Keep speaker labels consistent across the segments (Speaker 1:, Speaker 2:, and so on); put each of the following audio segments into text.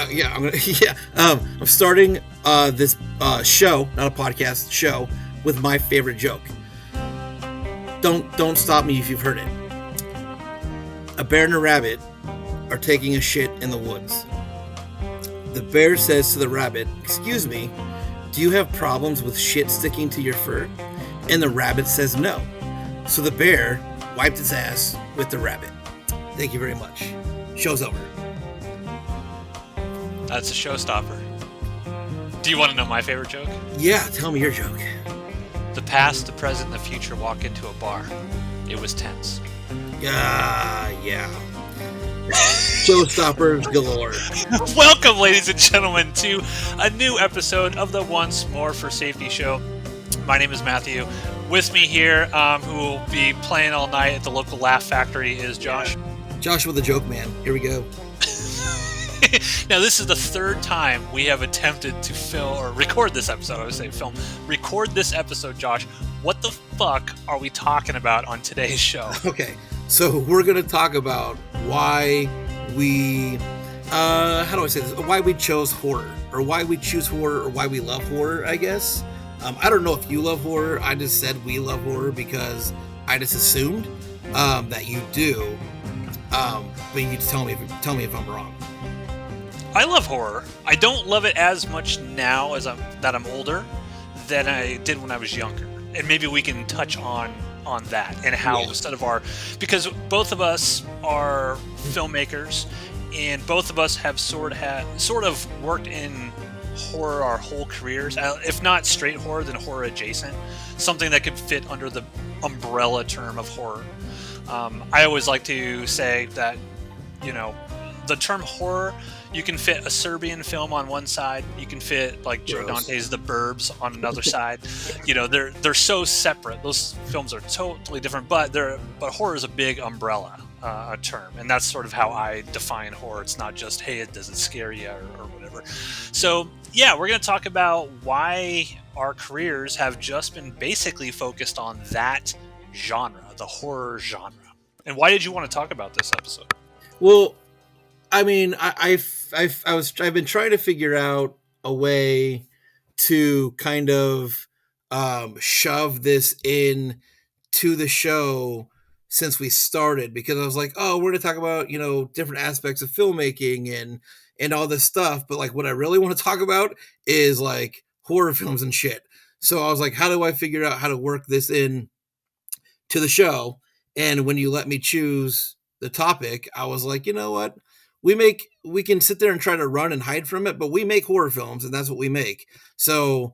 Speaker 1: Yeah. I'm gonna. Yeah. I'm starting this show, not a podcast show, with my favorite joke. Don't stop me if you've heard it. A bear and a rabbit are taking a shit in the woods. The bear says to the rabbit, "Excuse me, do you have problems with shit sticking to your fur?" And the rabbit says no. So the bear wiped its ass with the rabbit. Thank you very much. Show's over.
Speaker 2: That's a showstopper. Do you want to know my favorite joke?
Speaker 1: Yeah, tell me your joke.
Speaker 2: The past, the present, and the future walk into a bar. It was tense.
Speaker 1: Yeah. Showstoppers galore.
Speaker 2: Welcome, ladies and gentlemen, to a new episode of the Once More for Safety show. My name is Matthew. With me here, who will be playing all night at the local Laugh Factory, is Josh.
Speaker 1: Josh with the joke man. Here we go.
Speaker 2: Now, this is the third time we have attempted to record this episode. I would say record this episode, Josh. What the fuck are we talking about on today's show?
Speaker 1: Okay, so we're going to talk about why we, how do I say this? Why we chose horror, or why we choose horror, or why we love horror, I guess. I don't know if you love horror. I just said we love horror because I just assumed that you do. But you tell me if I'm wrong.
Speaker 2: I love horror. I don't love it as much now as I'm older than I did when I was younger. And maybe we can touch on that and how because both of us are filmmakers and both of us have sort of worked in horror our whole careers. If not straight horror, then horror adjacent. Something that could fit under the umbrella term of horror. I always like to say that, the term horror, you can fit a Serbian film on one side. You can fit like Joe Dante's The Burbs on another side. They're so separate. Those films are totally different, but horror is a big umbrella term, and that's sort of how I define horror. It's not just, hey, does it scare you or whatever. So yeah, we're going to talk about why our careers have just been basically focused on that genre, the horror genre. And why did you want to talk about this episode?
Speaker 1: Well, I mean, I've been trying to figure out a way to kind of shove this in to the show since we started, because I was like, oh, we're going to talk about, different aspects of filmmaking and all this stuff. But like, what I really want to talk about is like horror films and shit. So I was like, how do I figure out how to work this in to the show? And when you let me choose the topic, I was like, you know what? We can sit there and try to run and hide from it, but we make horror films and that's what we make. So,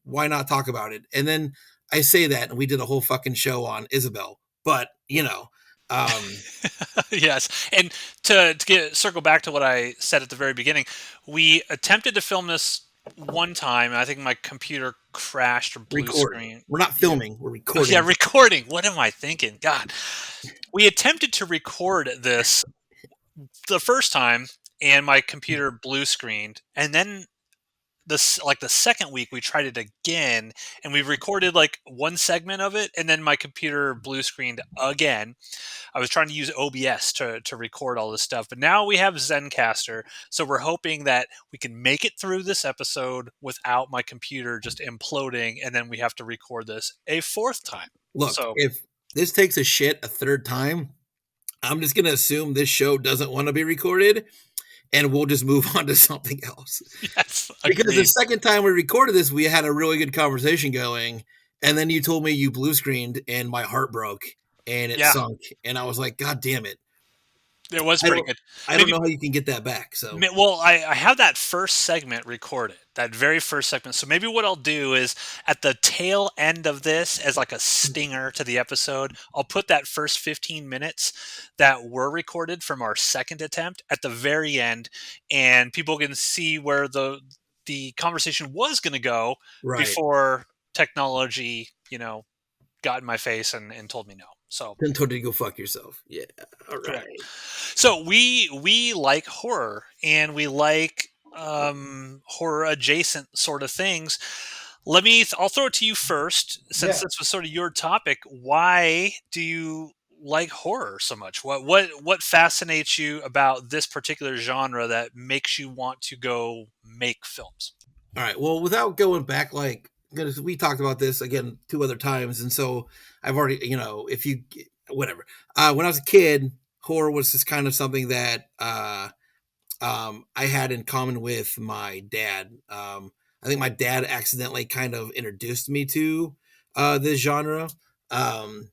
Speaker 1: why not talk about it? And then I say that and we did a whole fucking show on Isabel, but
Speaker 2: yes. And to circle back to what I said at the very beginning, we attempted to film this one time, and I think my computer crashed or blue screen.
Speaker 1: We're not filming, we're recording.
Speaker 2: Yeah, recording. What am I thinking? God. We attempted to record this the first time, and my computer blue screened, and then the second week we tried it again, and we recorded like one segment of it, and then my computer blue screened again. I was trying to use OBS to record all this stuff, but now we have Zencastr, so we're hoping that we can make it through this episode without my computer just imploding, and then we have to record this a fourth time.
Speaker 1: Look, if this takes a shit a third time, I'm just going to assume this show doesn't want to be recorded, and we'll just move on to something else.
Speaker 2: Yes,
Speaker 1: because the second time we recorded this, we had a really good conversation going, and then you told me you blue screened, and my heart broke, and it sunk, and I was like, God damn it.
Speaker 2: It was pretty good.
Speaker 1: I don't know how you can get that back. So,
Speaker 2: well, I have that first segment recorded, that very first segment. So maybe what I'll do is at the tail end of this, as like a stinger to the episode, I'll put that first 15 minutes that were recorded from our second attempt at the very end, and people can see where the conversation was going to go before technology, got in my face and told me no. So
Speaker 1: then told you to go fuck yourself. Yeah. All right.
Speaker 2: Correct. So we like horror, and we like horror adjacent sort of things. I'll throw it to you first, since this was sort of your topic. Why do you like horror so much? What fascinates you about this particular genre that makes you want to go make films?
Speaker 1: All right. Well, without going back, like, because we talked about this again two other times, and so I've already, if you, whatever. When I was a kid, horror was just kind of something that I had in common with my dad. I think my dad accidentally kind of introduced me to this genre. Um,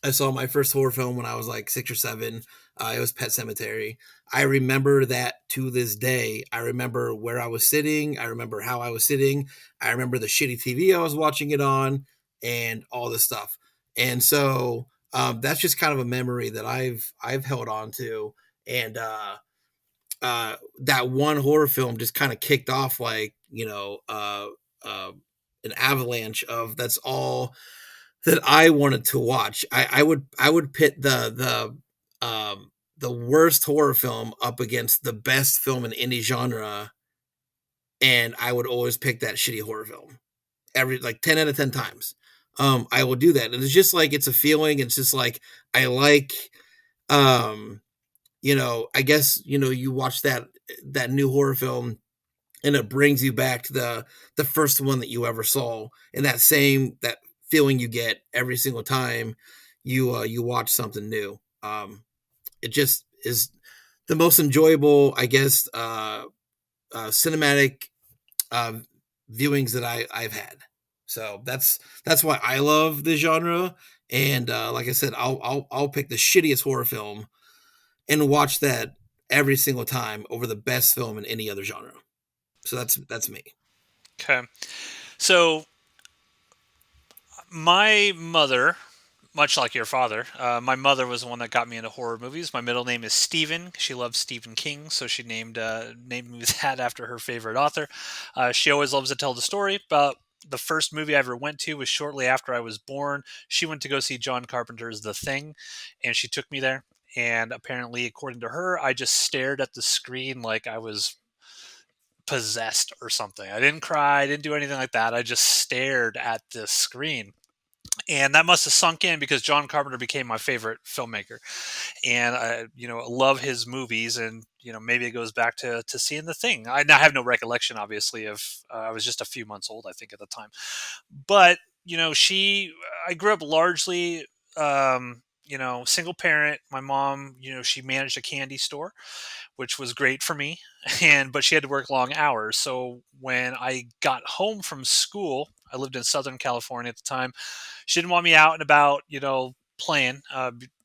Speaker 1: I saw my first horror film when I was like 6 or 7. It was Pet Cemetery. I remember that to this day. I remember where I was sitting. I remember how I was sitting. I remember the shitty TV I was watching it on, and all this stuff. And so that's just kind of a memory that I've held on to. And that one horror film just kind of kicked off like uh, an avalanche of that's all that I wanted to watch. I would pit the worst horror film up against the best film in any genre, and I would always pick that shitty horror film every like 10 out of 10 times. I will do that, and it's just like it's a feeling. It's just like I like um I guess you watch that new horror film and it brings you back to the first one that you ever saw, and that feeling you get every single time you watch something new. It just is the most enjoyable, I guess, cinematic uh, viewings that I've had. So that's why I love the genre. And like I said, I'll pick the shittiest horror film and watch that every single time over the best film in any other genre. So that's me.
Speaker 2: Okay. So my mother, much like your father, my mother was the one that got me into horror movies. My middle name is Stephen. She loves Stephen King, so she named me that after her favorite author. She always loves to tell the story. But the first movie I ever went to was shortly after I was born. She went to go see John Carpenter's The Thing, and she took me there. And apparently, according to her, I just stared at the screen like I was possessed or something. I didn't cry, I didn't do anything like that. I just stared at the screen, and that must have sunk in because John Carpenter became my favorite filmmaker, and I, love his movies, and maybe it goes back to seeing The Thing. I have no recollection, obviously, of I was just a few months old, I think, at the time, but I grew up largely. Single parent. My mom, she managed a candy store, which was great for me. But she had to work long hours. So when I got home from school, I lived in Southern California at the time. She didn't want me out and about, playing,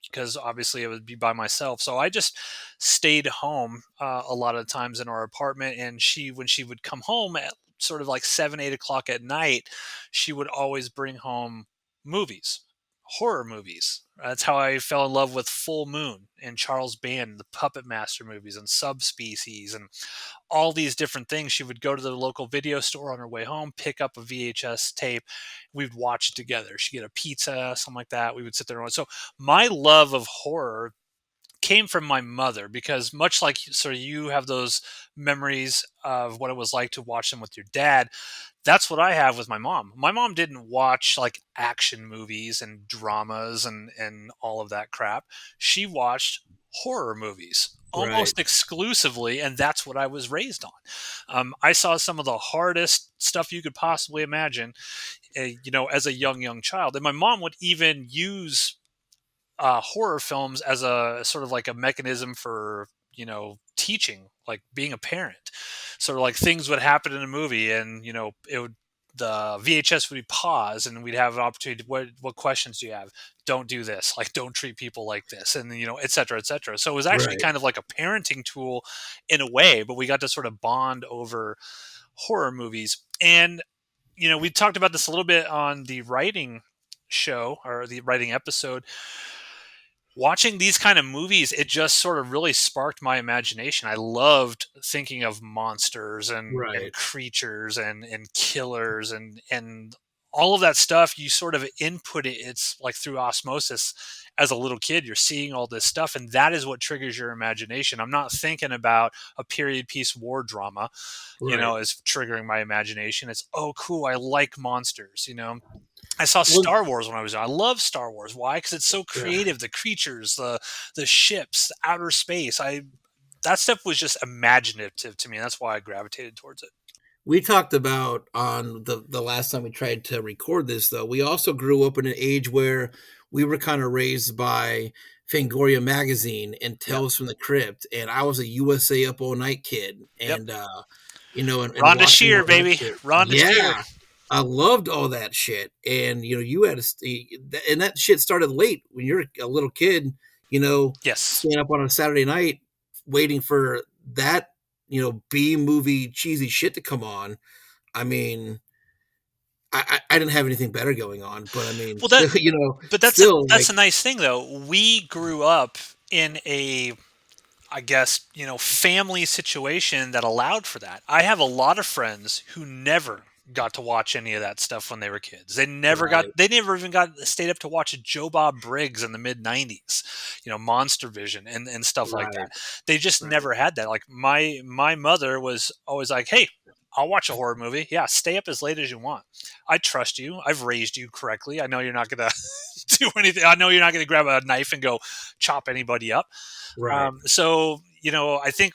Speaker 2: because obviously I would be by myself. So I just stayed home a lot of times in our apartment. And when she would come home at sort of like 7, 8 o'clock at night, she would always bring home movies, horror movies. That's how I fell in love with Full Moon and Charles Band, the Puppet Master movies, and Subspecies, and all these different things. She would go to the local video store on her way home, pick up a VHS tape. We'd watch it together. She'd get a pizza, something like that. We would sit there and watch. So my love of horror came from my mother, because much like sort of you have those memories of what it was like to watch them with your dad, that's what I have with my mom. My mom didn't watch like action movies and dramas and all of that crap. She watched horror movies
Speaker 1: Right.
Speaker 2: almost exclusively, and that's what I was raised on. I saw some of the hardest stuff you could possibly imagine, as a young child, and my mom would even use horror films as a sort of like a mechanism for teaching, like being a parent. Sort of like things would happen in a movie, and it would the VHS would be paused, and we'd have an opportunity. What questions do you have? Don't do this. Like, don't treat people like this, and et cetera, et cetera. So it was actually
Speaker 1: Right.
Speaker 2: kind of like a parenting tool in a way, but we got to sort of bond over horror movies. And we talked about this a little bit on the writing show, or the writing episode. Watching these kind of movies, it just sort of really sparked my imagination. I loved thinking of monsters and
Speaker 1: Right.
Speaker 2: creatures and killers and all of that stuff. You sort of input it, it's like through osmosis, as a little kid, you're seeing all this stuff, and that is what triggers your imagination. I'm not thinking about a period piece war drama,
Speaker 1: Right.
Speaker 2: as triggering my imagination. It's, oh, cool, I like monsters. I saw
Speaker 1: Well,
Speaker 2: Star Wars when I was young. I love Star Wars. Why? Because it's so
Speaker 1: yeah.
Speaker 2: creative. The creatures, the ships, outer space. I That stuff was just imaginative to me. And that's why I gravitated towards it.
Speaker 1: We talked about on the last time we tried to record this, though. We also grew up in an age where we were kind of raised by Fangoria magazine and
Speaker 2: Yep.
Speaker 1: Tales from the Crypt, and I was a USA Up All Night kid,
Speaker 2: Yep.
Speaker 1: and and
Speaker 2: Rhonda
Speaker 1: watching
Speaker 2: Shear,
Speaker 1: all that
Speaker 2: baby.
Speaker 1: shit.
Speaker 2: Rhonda Shear.
Speaker 1: Yeah, I loved all that shit, and you had to, and that shit started late when you're a little kid.
Speaker 2: Yes.
Speaker 1: Staying up on a Saturday night waiting for that B movie cheesy shit to come on. I mean, I didn't have anything better going on, but I mean,
Speaker 2: Well, that,
Speaker 1: still,
Speaker 2: but
Speaker 1: still
Speaker 2: that's
Speaker 1: like,
Speaker 2: a nice thing though. We grew up in a, I guess, family situation that allowed for that. I have a lot of friends who never got to watch any of that stuff when they were kids.
Speaker 1: right,
Speaker 2: They never even got stayed up to watch Joe Bob Briggs in the mid 90s, Monster Vision and stuff like
Speaker 1: right,
Speaker 2: that. They just
Speaker 1: right,
Speaker 2: never had that. Like my mother was always like, "Hey, I'll watch a horror movie. Yeah, stay up as late as you want. I trust you. I've raised you correctly. I know you're not going to do anything. I know you're not going to grab a knife and go chop anybody up."
Speaker 1: right,
Speaker 2: So I think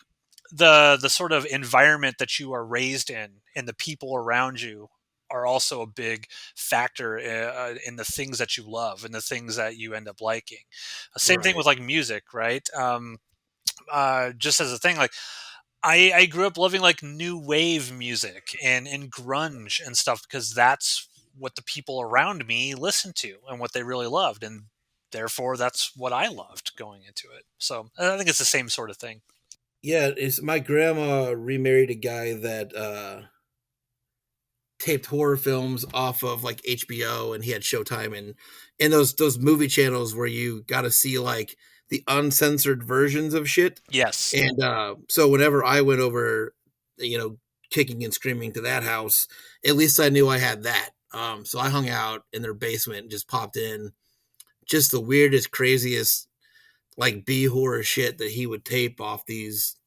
Speaker 2: the sort of environment that you are raised in and the people around you are also a big factor in the things that you love and the things that you end up liking. Same thing
Speaker 1: right.
Speaker 2: with like music, right? Just as a thing, like I grew up loving like new wave music and grunge and stuff because that's what the people around me listened to and what they really loved, and therefore that's what I loved going into it. So I think it's the same sort of thing.
Speaker 1: Yeah, it's my grandma remarried a guy that taped horror films off of like HBO, and he had Showtime, and those movie channels where you got to see like the uncensored versions of shit.
Speaker 2: Yes.
Speaker 1: And so whenever I went over, kicking and screaming to that house, at least I knew I had that. So I hung out in their basement and just popped in just the weirdest, craziest like B horror shit that he would tape off these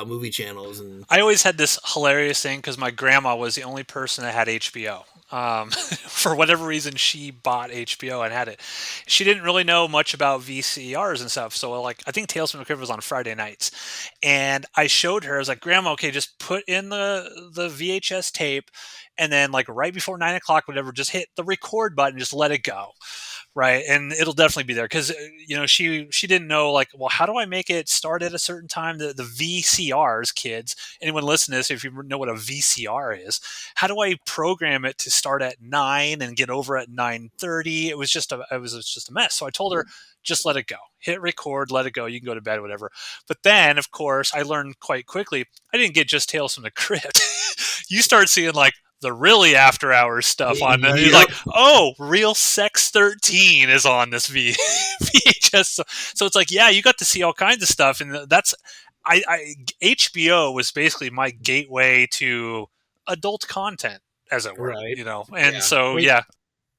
Speaker 1: movie channels. And
Speaker 2: I always had this hilarious thing because my grandma was the only person that had HBO. For whatever reason, she bought HBO and had it. She didn't really know much about VCRs and stuff. So, like, I think Tales from the Crypt was on Friday nights, and I showed her. I was like, "Grandma, okay, just put in the VHS tape, and then like right before 9 o'clock, whatever, just hit the record button, just let it go." Right, and it'll definitely be there because she didn't know, like, well, how do I make it start at a certain time? The VCRs, kids, anyone listen to this, if you know what a VCR is, how do I program it to start at 9 and get over at 9:30? It was just a mess. So I told her, just let it go, hit record, let it go, you can go to bed, whatever. But then, of course, I learned quite quickly I didn't get just Tales from the Crypt. You start seeing like the really after hours stuff on there. He's like,
Speaker 1: yep,
Speaker 2: oh, Real Sex 13 is on this VHS. So it's like, yeah, you got to see all kinds of stuff. And that's, HBO was basically my gateway to adult content, as it were,
Speaker 1: right,
Speaker 2: And
Speaker 1: yeah.
Speaker 2: so,
Speaker 1: I mean,
Speaker 2: yeah,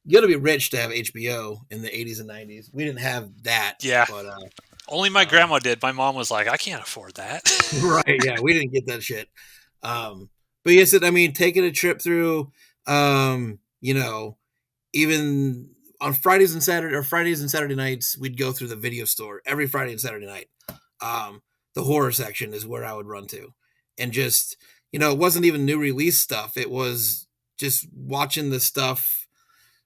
Speaker 1: you got to be rich to have HBO in the 80s and 90s. We didn't have that,
Speaker 2: yeah.
Speaker 1: but
Speaker 2: Only my
Speaker 1: um,
Speaker 2: grandma did. My mom was like, I can't afford that.
Speaker 1: right, yeah, we didn't get that shit. But yes, I mean, taking a trip through, even on Fridays and Saturday nights, we'd go through the video store every Friday and Saturday night. The horror section is where I would run to, and just it wasn't even new release stuff. It was just watching the stuff,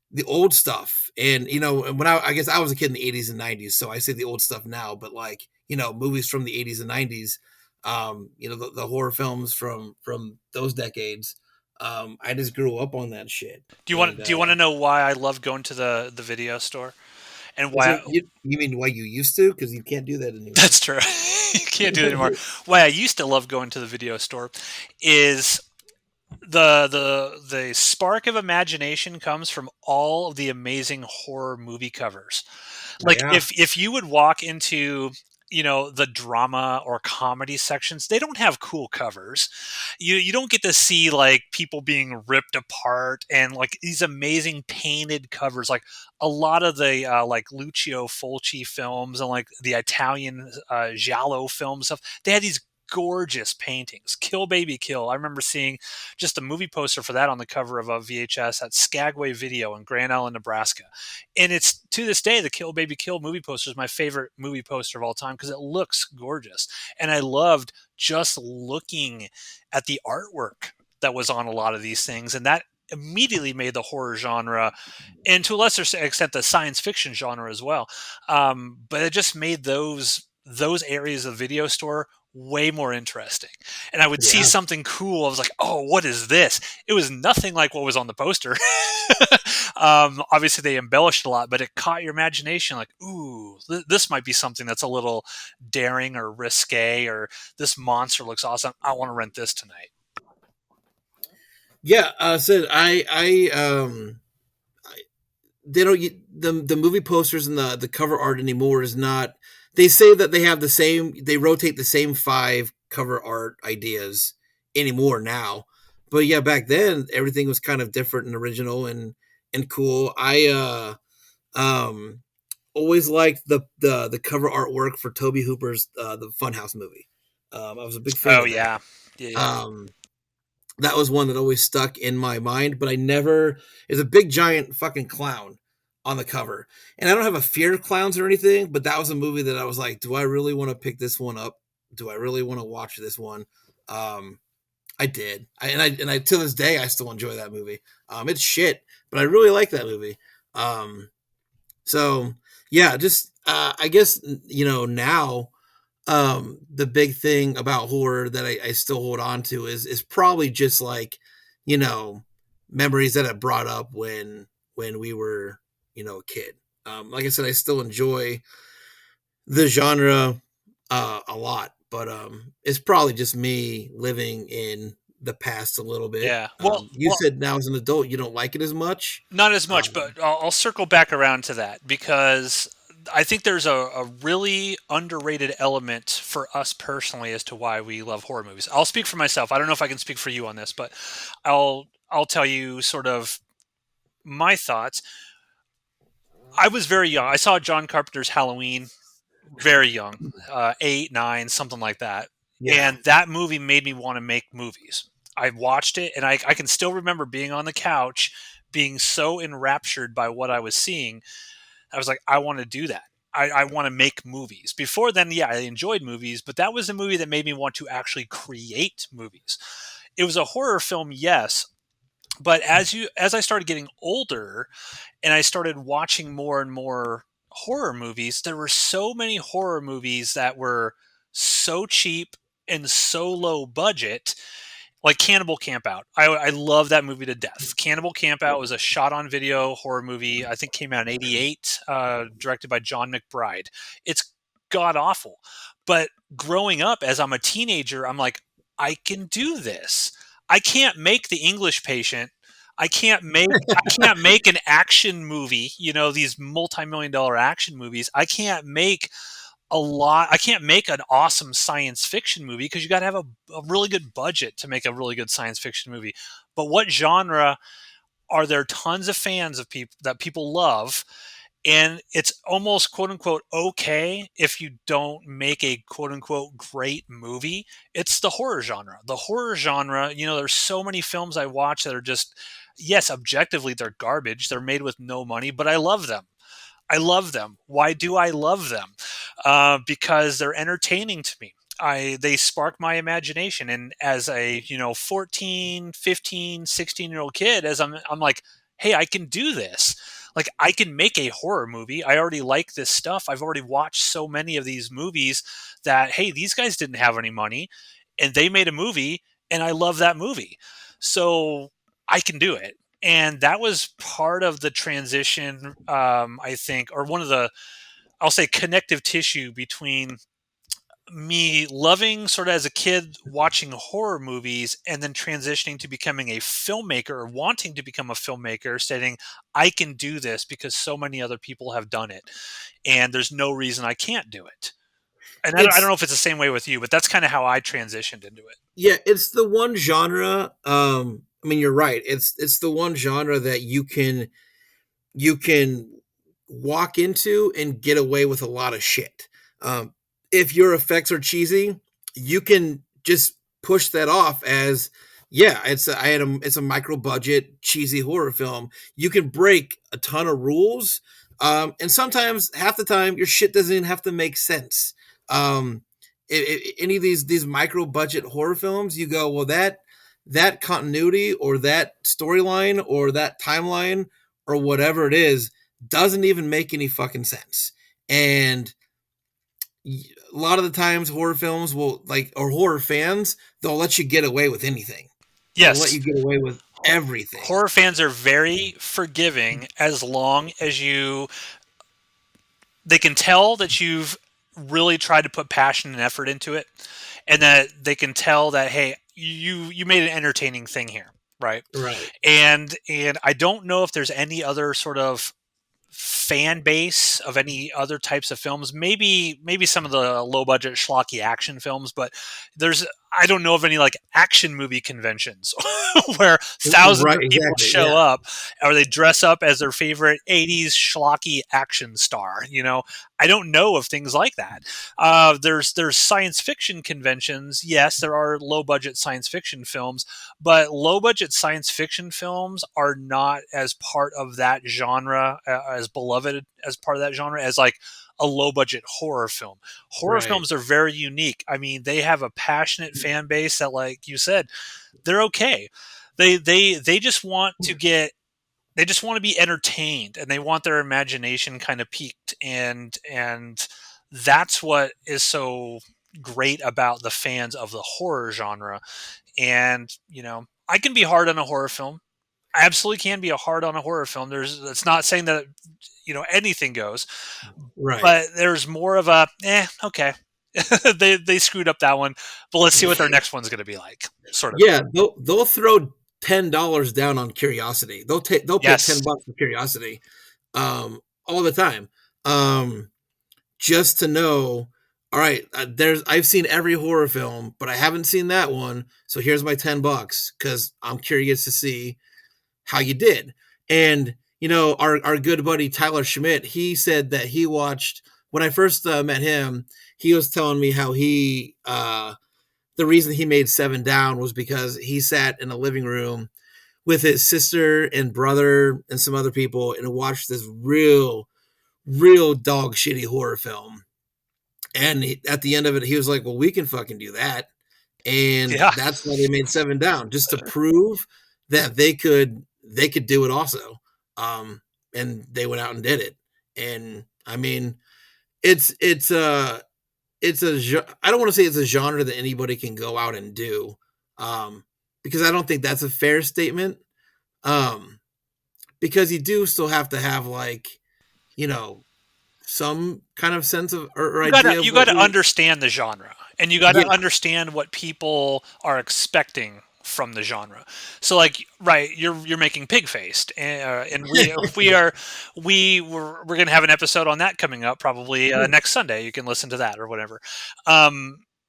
Speaker 1: the old stuff. And when I guess I was a kid in the 80s and 90s, so I say the old stuff now, but like movies from the 80s and 90s, the horror films from those decades. I just grew up on that shit. And
Speaker 2: Do you want to know why I love going to the video store and
Speaker 1: is
Speaker 2: why?
Speaker 1: it you mean why you used to, because you can't do that anymore?
Speaker 2: That's true. You can't do it anymore. Why I used to love going to the video store is the spark of imagination comes from all of the amazing horror movie covers. Like
Speaker 1: Yeah,
Speaker 2: if you would walk into the drama or comedy sections, they don't have cool covers. You don't get to see like people being ripped apart and like these amazing painted covers. Like a lot of the like Lucio Fulci films and like the Italian giallo film stuff, they had these gorgeous paintings. Kill Baby Kill. I remember seeing just a movie poster for that on the cover of a VHS at Skagway Video in Grand Island, Nebraska. And it's to this day, the Kill Baby Kill movie poster is my favorite movie poster of all time because it looks gorgeous. And I loved just looking at the artwork that was on a lot of these things. And that immediately made the horror genre, and to a lesser extent, the science fiction genre as well. But it just made those areas of the video store way more interesting. And I would see
Speaker 1: Yeah.
Speaker 2: something cool. I was like, oh, what is this? It was nothing like what was on the poster. Obviously, they embellished a lot, but it caught your imagination like, ooh, this might be something that's a little daring or risque, or this monster looks awesome. I want to rent this tonight.
Speaker 1: Yeah, said they don't the movie posters and the cover art anymore is not. They say that they have the same. They rotate the same five cover art ideas anymore now, but yeah, back then everything was kind of different and original and cool. I um always liked the cover artwork for Toby Hooper's the Funhouse movie. I was a big fan
Speaker 2: Oh
Speaker 1: of that.
Speaker 2: yeah, yeah, yeah.
Speaker 1: Um, that was one that always stuck in my mind, but I never is a big giant fucking clown on the cover. And I don't have a fear of clowns or anything, but that was a movie that I was like, do I really want to pick this one up? Do I really want to watch this one? Um, I did. And I to this day I still enjoy that movie. It's shit, but I really like that movie. Um, so yeah, just I guess now the big thing about horror that I still hold on to is probably just like you know memories that I brought up when we were a kid. Like I said, I still enjoy the genre a lot, but it's probably just me living in the past a little bit.
Speaker 2: Yeah. Well,
Speaker 1: You said now as an adult you don't like it as much.
Speaker 2: not as much,
Speaker 1: Um,
Speaker 2: but I'll circle back around to that because I think there's a really underrated element for us personally as to why we love horror movies. I'll speak for myself. I don't know if I can speak for you on this, but I'll tell you sort of my thoughts. I was very young. I saw John Carpenter's Halloween very young, 8, 9, something like that.
Speaker 1: yeah,
Speaker 2: And that movie made me want to make movies. I watched it, and I can still remember being on the couch, being so enraptured by what I was seeing. I was like, I want to do that. I want to make movies. Before then, yeah, I enjoyed movies, but that was a movie that made me want to actually create movies. It was a horror film, yes, but as I started getting older and I started watching more and more horror movies, there were so many horror movies that were so cheap and so low budget, like Cannibal Campout. I love that movie to death. Cannibal Campout was a shot on video horror movie. I think came out in '88, directed by John McBride. It's god awful. But growing up as I'm a teenager, I'm like, I can do this. I can't make The English Patient. I can't make an action movie, these multi-million dollar action movies. I can't make an awesome science fiction movie because you got to have a really good budget to make a really good science fiction movie. But what genre are there tons of fans of people that people love? And it's almost quote unquote okay if you don't make a quote unquote great movie. It's the horror genre. The horror genre, there's so many films I watch that are just, yes, objectively they're garbage. They're made with no money, but I love them. I love them. Why do I love them? Because they're entertaining to me. They spark my imagination. And as a, 14, 15, 16-year-old kid, as I'm like, hey, I can do this. Like I can make a horror movie. I already like this stuff. I've already watched so many of these movies that, hey, these guys didn't have any money and they made a movie and I love that movie. So I can do it. And that was part of the transition, I think, or one of the, I'll say, connective tissue between me loving sort of as a kid watching horror movies and then transitioning to becoming a filmmaker or wanting to become a filmmaker, stating, I can do this because so many other people have done it. And there's no reason I can't do it. And I don't
Speaker 1: It's
Speaker 2: know if it's the same way with you, but that's kind of how I transitioned into it.
Speaker 1: yeah, it's the one genre. I mean, you're right. It's the one genre that you can walk into and get away with a lot of shit. If your effects are cheesy, you can just push that off as yeah, it's a micro budget cheesy horror film. You can break a ton of rules, and sometimes half the time your shit doesn't even have to make sense. Um, any of these micro budget horror films, you go well that continuity or that storyline or that timeline or whatever it is doesn't even make any fucking sense. And a lot of the times horror films will like or horror fans, they'll let you get away with anything. They'll let you
Speaker 2: Yes,
Speaker 1: get away with everything.
Speaker 2: horror fans are very forgiving as long as they can tell that you've really tried to put passion and effort into it, and that they can tell that hey, you made an entertaining thing here, right?
Speaker 1: Right.
Speaker 2: And I don't know if there's any other sort of fan base of any other types of films. Maybe some of the low budget schlocky action films, but there's I don't know of any like action movie conventions where thousands
Speaker 1: Right,
Speaker 2: of people
Speaker 1: exactly.
Speaker 2: show
Speaker 1: Yeah.
Speaker 2: up or they dress up as their favorite 80s schlocky action star. I don't know of things like that. There's science fiction conventions. Yes, there are low budget science fiction films, but low budget science fiction films are not as part of that genre, as beloved as part of that genre as like a low budget horror film. Horror
Speaker 1: Right.
Speaker 2: films are very unique. I mean, they have a passionate fan base that, like you said, they're okay. They just want to get they just want to be entertained, and they want their imagination kind of piqued, and that's what is so great about the fans of the horror genre. And I can be hard on a horror film. I absolutely can be a hard on a horror film. It's not saying that anything goes,
Speaker 1: Right.
Speaker 2: but there's more of a okay. They screwed up that one, but let's see what their next one's going to be like. Sort of.
Speaker 1: Yeah, they'll throw $10 down on curiosity. They'll pay
Speaker 2: Yes.
Speaker 1: $10 for curiosity, all the time. Just to know, all right, I've seen every horror film, but I haven't seen that one. So here's my $10 because I'm curious to see how you did. And our good buddy Tyler Schmidt, he said that he watched when I first met him. He was telling me how the reason he made Seven Down was because he sat in a living room with his sister and brother and some other people and watched this real dog shitty horror film. And at the end of it, he was like, "Well, we can fucking do that," and
Speaker 2: Yeah.
Speaker 1: that's why they made Seven Down, just to prove that they could do it also. And they went out and did it. And I mean, it's I don't want to say it's a genre that anybody can go out and do, because I don't think that's a fair statement. Um, because you do still have to have like you know some kind of sense of or
Speaker 2: you gotta
Speaker 1: idea of
Speaker 2: you
Speaker 1: what
Speaker 2: gotta
Speaker 1: you're.
Speaker 2: understand the genre, and you gotta
Speaker 1: Yeah.
Speaker 2: understand what people are expecting from the genre. So, like, right, you're making pig faced, and we're gonna have an episode on that coming up probably next Sunday. You can listen to that or whatever.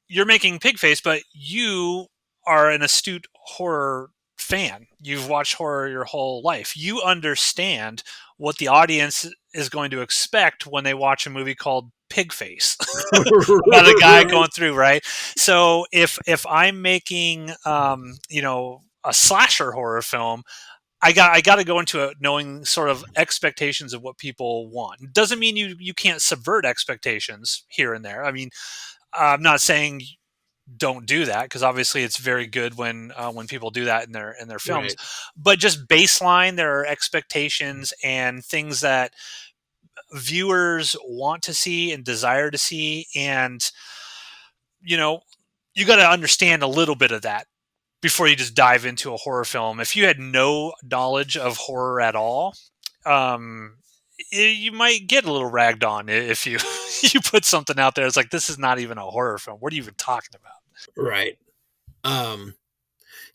Speaker 2: You're making pig face, but you are an astute horror fan. You've watched horror your whole life. You understand what the audience is going to expect when they watch a movie called Pig Face about a guy
Speaker 1: Right.
Speaker 2: going through, right? So if I'm making a slasher horror film, I got to go into it knowing sort of expectations of what people want. Doesn't mean you can't subvert expectations here and there. I mean, I'm not saying don't do that, because obviously it's very good when people do that in their films,
Speaker 1: Right.
Speaker 2: but just baseline their expectations and things that viewers want to see and desire to see. And you know you got to understand a little bit of that before you just dive into a horror film. If you had no knowledge of horror at all, um you might get a little ragged on if you you put something out there. It's like, this is not even a horror film. What are you even talking about?
Speaker 1: Right. Um,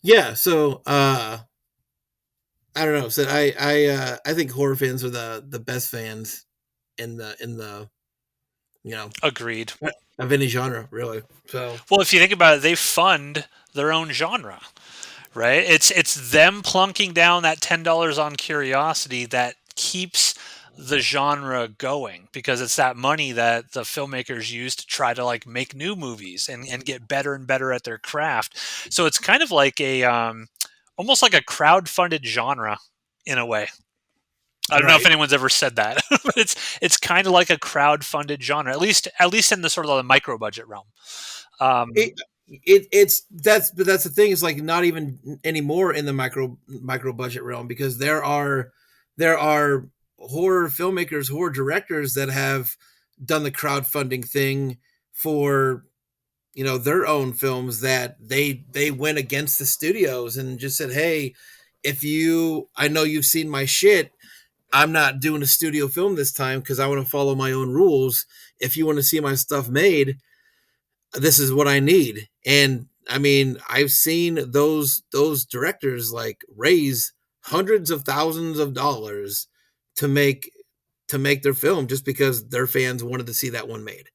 Speaker 1: yeah. So I don't know. So I think horror fans are the best fans in the you know
Speaker 2: Agreed.
Speaker 1: of any genre, really. So
Speaker 2: Well, if you think about it, they fund their own genre, right? It's them plunking down that $10 on curiosity that keeps the genre going, because it's that money that the filmmakers use to try to like make new movies and get better and better at their craft. So it's kind of like a almost like a crowd-funded genre in a way. I don't know if
Speaker 1: right.
Speaker 2: anyone's ever said that, but it's kind of like a crowd-funded genre, at least in the sort of the micro budget realm.
Speaker 1: It,
Speaker 2: Um,
Speaker 1: it's that's the thing, is like not even anymore in the micro budget realm, because there are horror filmmakers, horror directors that have done the crowdfunding thing for their own films, that they went against the studios and just said, hey, if you I know you've seen my shit, I'm not doing a studio film this time because I want to follow my own rules. If you want to see my stuff made, this is what I need. And I mean, I've seen those directors like raise hundreds of thousands of dollars to make their film just because their fans wanted to see that one made.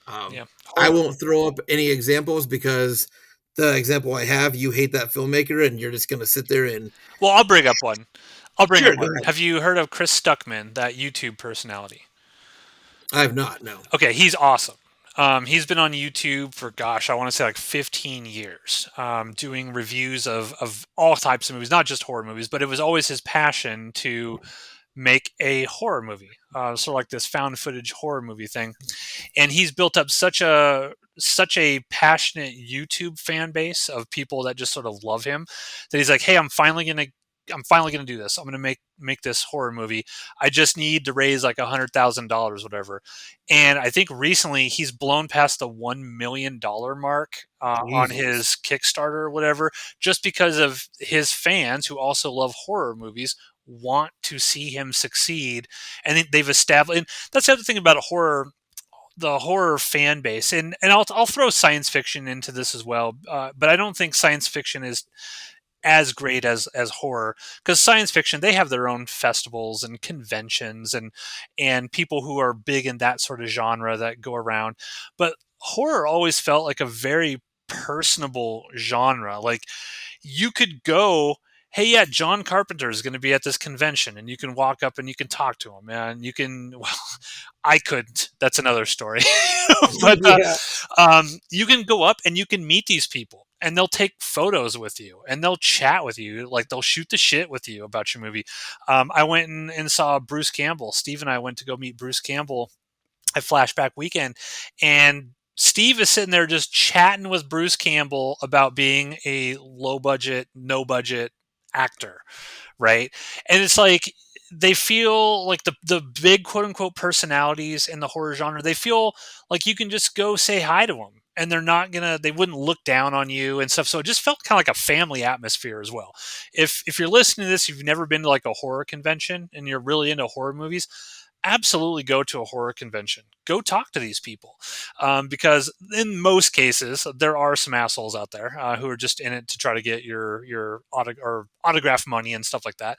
Speaker 1: Um,
Speaker 2: yeah,
Speaker 1: I
Speaker 2: horror.
Speaker 1: won't throw up any examples because the example I have, you hate that filmmaker and you're just going to sit there and
Speaker 2: Well, I'll bring up one. I'll bring up
Speaker 1: sure, go
Speaker 2: one.
Speaker 1: ahead.
Speaker 2: Have you heard of Chris Stuckman, that YouTube personality?
Speaker 1: I have not. No.
Speaker 2: Okay, he's awesome. He's been on YouTube for, gosh, I want to say like 15 years, doing reviews of all types of movies, not just horror movies, but it was always his passion to make a horror movie, sort of like this found footage horror movie thing. And he's built up such a passionate YouTube fan base of people that just sort of love him, that he's like, "Hey, I'm finally gonna do this. I'm gonna make this horror movie. I just need to raise like $100,000, whatever." And I think recently he's blown past the $1 million mark on
Speaker 1: Jesus.
Speaker 2: his Kickstarter or whatever, just because of his fans who also love horror movies want to see him succeed, and they've established. And that's the other thing about a horror the horror fan base, and I'll throw science fiction into this as well, but I don't think science fiction is as great as horror, because science fiction, they have their own festivals and conventions and people who are big in that sort of genre that go around, but horror always felt like a very personable genre. Like, you could go, hey, yeah, John Carpenter is going to be at this convention, and you can walk up and you can talk to him, and you can, well, I couldn't, that's another story. But
Speaker 1: Yeah.
Speaker 2: you can go up and you can meet these people, and they'll take photos with you and they'll chat with you, like they'll shoot the shit with you about your movie. I went and saw Bruce Campbell. Steve and I went to go meet Bruce Campbell at Flashback Weekend, and Steve is sitting there just chatting with Bruce Campbell about being a low budget, no budget actor, right? And it's like, they feel like the big quote unquote personalities in the horror genre, they feel like you can just go say hi to them, and they wouldn't look down on you and stuff. So it just felt kind of like a family atmosphere as well. If you're listening to this, you've never been to like a horror convention and you're really into horror movies, absolutely go to a horror convention. Go talk to these people, because in most cases there are some assholes out there who are just in it to try to get your autograph money and stuff like that.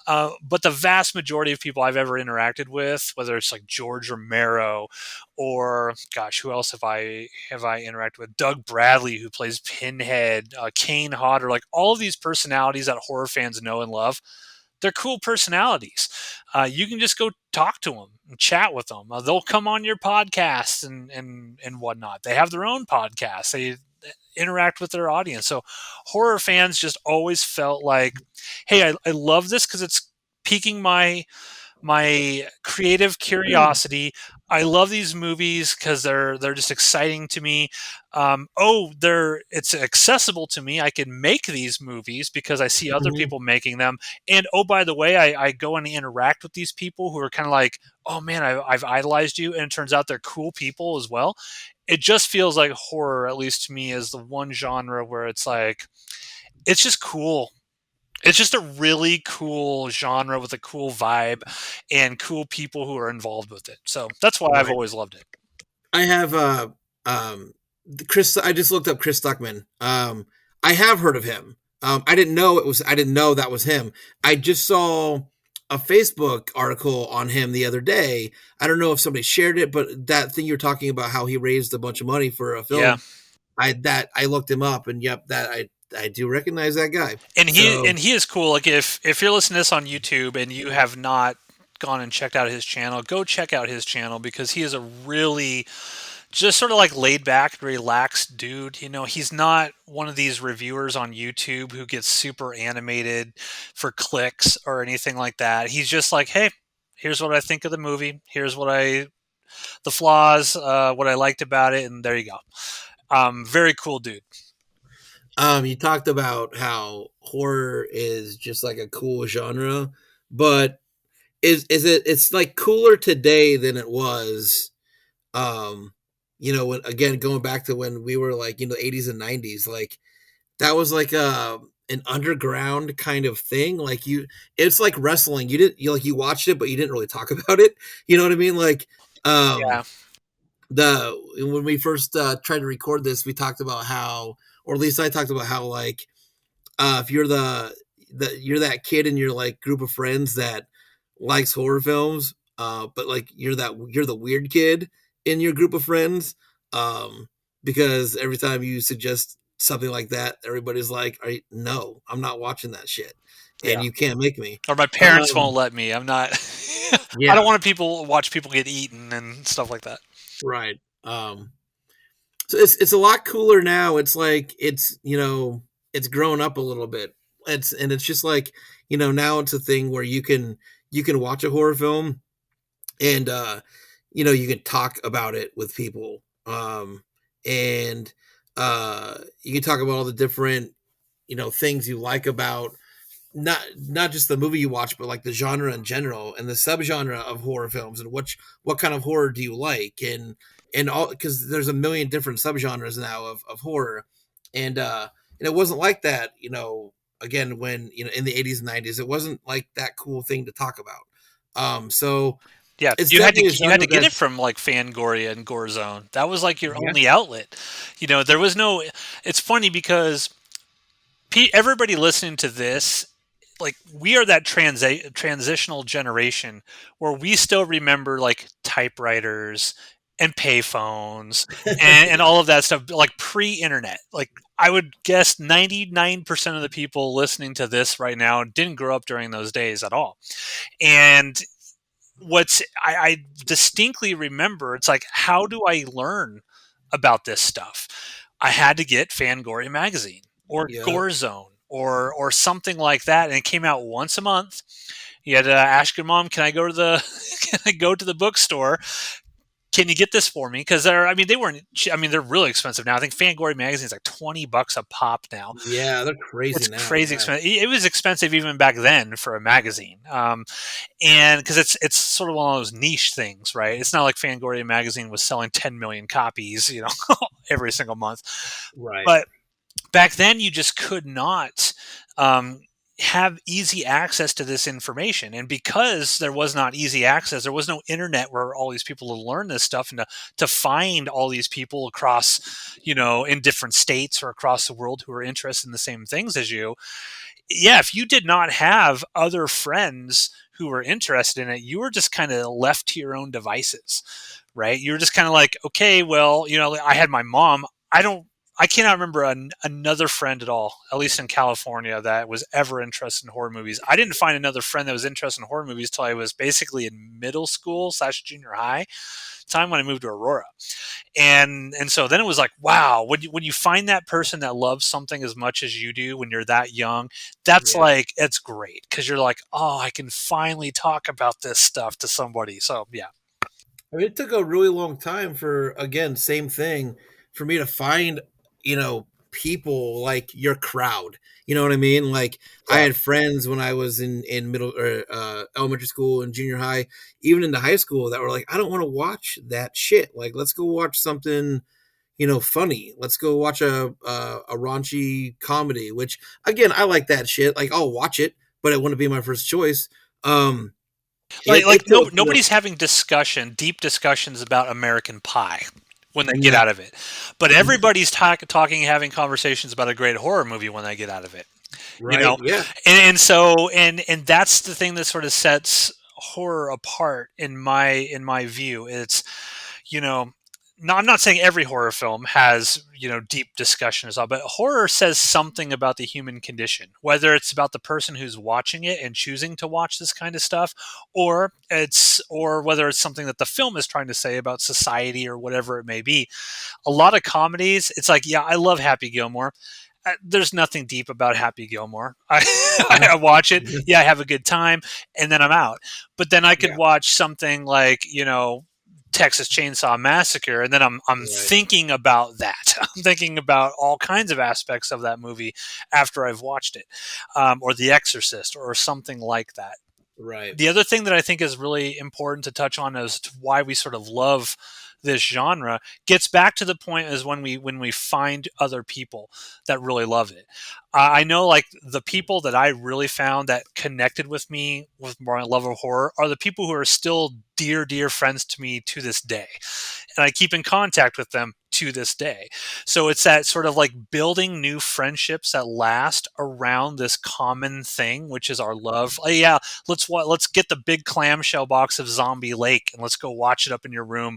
Speaker 2: But the vast majority of people I've ever interacted with, whether it's like George Romero, or gosh, who else have I interacted with? Doug Bradley, who plays Pinhead, Kane Hodder, like all of these personalities that horror fans know and love. They're cool personalities. You can just go talk to them and chat with them. They'll come on your podcast and whatnot. They have their own podcasts. They interact with their audience. So horror fans just always felt like, hey, I love this because it's piquing my creative curiosity. I love these movies because they're just exciting to me. It's accessible to me. I can make these movies because I see other
Speaker 1: Mhm.
Speaker 2: people making them. And oh, by the way, I go and interact with these people who are kind of like, oh man, I've idolized you, and it turns out they're cool people as well. It just feels like horror, at least to me, is the one genre where it's like, it's just cool. It's just a really cool genre with a cool vibe and cool people who are involved with it. So that's why I've
Speaker 1: Right.
Speaker 2: always loved it.
Speaker 1: I have um Chris. I just looked up Chris Stuckman. I have heard of him. I didn't know that was him. I just saw a Facebook article on him the other day. I don't know if somebody shared it, but that thing you're talking about, how he raised a bunch of money for a
Speaker 2: Yeah.
Speaker 1: film, I looked him up, and yep, that I do recognize that guy.
Speaker 2: And
Speaker 1: So
Speaker 2: he is cool. Like if you're listening to this on YouTube and you have not gone and checked out his channel, go check out his channel because he is a really just sort of like laid back, relaxed dude. You know, he's not one of these reviewers on YouTube who gets super animated for clicks or anything like that. He's just like, hey, here's what I think of the movie. Here's the flaws, what I liked about it, and there you go. Very cool dude.
Speaker 1: you talked about how horror is just like a cool genre, but it's like cooler today than it was, um when, again, going back to when we were like, 80s and 90s, like that was like an underground kind of thing. Like it's like wrestling. You watched it, but you didn't really talk about it. You know what I mean? Like
Speaker 2: Yeah,
Speaker 1: the when we first tried to record this, we talked about how, or at least I talked about how, like, if you're you're that kid in your like group of friends that likes horror films, but like you're the weird kid in your group of friends, because every time you suggest something like that, everybody's like, no, I'm not watching that shit, and
Speaker 2: yeah.
Speaker 1: you can't make me.
Speaker 2: Or my parents
Speaker 1: Um,
Speaker 2: won't let me. I'm not. I don't
Speaker 1: yeah,
Speaker 2: want to watch people get eaten and stuff like that.
Speaker 1: right. So it's a lot cooler now. It's like it's grown up a little bit. It's just like, now it's a thing where you can watch a horror film, and you can talk about it with people, and you can talk about all the different things you like about not just the movie you watch, but like the genre in general and the subgenre of horror films, and what kind of horror do you like, and all, because there's a million different subgenres now of horror, and it wasn't like that, again, when in the 80s and 90s, it wasn't like that cool thing to talk about. So
Speaker 2: Yeah,
Speaker 1: it's
Speaker 2: you had to
Speaker 1: definitely a
Speaker 2: you had
Speaker 1: genre
Speaker 2: to get it
Speaker 1: that's,
Speaker 2: from like Fangoria and Gore Zone. That was like your
Speaker 1: yeah,
Speaker 2: only outlet. You know, there was no. It's funny because everybody listening to this, like we are that transitional generation where we still remember like typewriters and payphones and all of that stuff, like pre-internet. Like I would guess 99% of the people listening to this right now didn't grow up during those days at all. And I distinctly remember, it's like, how do I learn about this stuff? I had to get Fangoria magazine or
Speaker 1: yeah,
Speaker 2: Gore Zone or something like that, and it came out once a month. You had to ask your mom, "Can I go to the can I go to the bookstore? Can you get this for me?" Because I mean, they weren't. I mean, they're really expensive now. I think Fangoria magazine is like $20 a pop now.
Speaker 1: yeah, they're crazy
Speaker 2: It's
Speaker 1: now.
Speaker 2: crazy
Speaker 1: Yeah,
Speaker 2: expensive. It was expensive even back then for a magazine. And because it's sort of one of those niche things, right? It's not like Fangoria magazine was selling 10 million copies, every single month.
Speaker 1: right.
Speaker 2: But back then, you just could not um, have easy access to this information, and because there was not easy access, there was no internet where all these people to learn this stuff and to find all these people across, in different states or across the world who are interested in the same things as you. Yeah, if you did not have other friends who were interested in it, you were just kind of left to your own devices, right? You were just kind of like, okay, well, I had my mom. I cannot remember another friend at least in California, that was ever interested in horror movies. I didn't find another friend that was interested in horror movies till I was basically in middle school / junior high time when I moved to Aurora. And so then it was like, wow, when you find that person that loves something as much as you do when you're that young, that's
Speaker 1: Yeah.
Speaker 2: like, it's great because you're like, oh, I can finally talk about this stuff to somebody. So yeah.
Speaker 1: I mean, it took a really long time for, again, same thing, for me to find, people like your crowd. You know what I mean? Like, I
Speaker 2: Yeah.
Speaker 1: had friends when I was in middle or elementary school and junior high, even into high school, that were like, I don't want to watch that shit. Like, let's go watch something, funny. Let's go watch a raunchy comedy. Which, again, I like that shit. Like, I'll watch it, but it wouldn't be my first choice. Um,
Speaker 2: Like
Speaker 1: it
Speaker 2: no,
Speaker 1: took,
Speaker 2: nobody's having deep discussions about American Pie when they get
Speaker 1: no.
Speaker 2: out of it, but everybody's talking, having conversations about a great horror movie when they get out of it. you
Speaker 1: Right.
Speaker 2: know,
Speaker 1: Yeah.
Speaker 2: and so and that's the thing that sort of sets horror apart in my view. It's, you know, no, I'm not saying every horror film has, deep discussions on, but horror says something about the human condition, whether it's about the person who's watching it and choosing to watch this kind of stuff, or whether it's something that the film is trying to say about society or whatever it may be. A lot of comedies, it's like, yeah, I love Happy Gilmore. There's nothing deep about Happy Gilmore.
Speaker 1: Yeah.
Speaker 2: I watch it, yeah, I have a good time, and then I'm out. But then I could
Speaker 1: Yeah.
Speaker 2: watch something like, Texas Chainsaw Massacre, and then I'm
Speaker 1: Right.
Speaker 2: thinking about that. I'm thinking about all kinds of aspects of that movie after I've watched it, or The Exorcist, or something like that.
Speaker 1: Right.
Speaker 2: The other thing that I think is really important to touch on as to why we sort of love this genre gets back to the point is when we find other people that really love it. I know, like, the people that I really found that connected with me with my love of horror are the people who are still dear friends to me to this day, and I keep in contact with them to this day. So it's that sort of like building new friendships that last around this common thing, which is our love. Oh, yeah, let's get the big clamshell box of Zombie Lake and let's go watch it up in your room.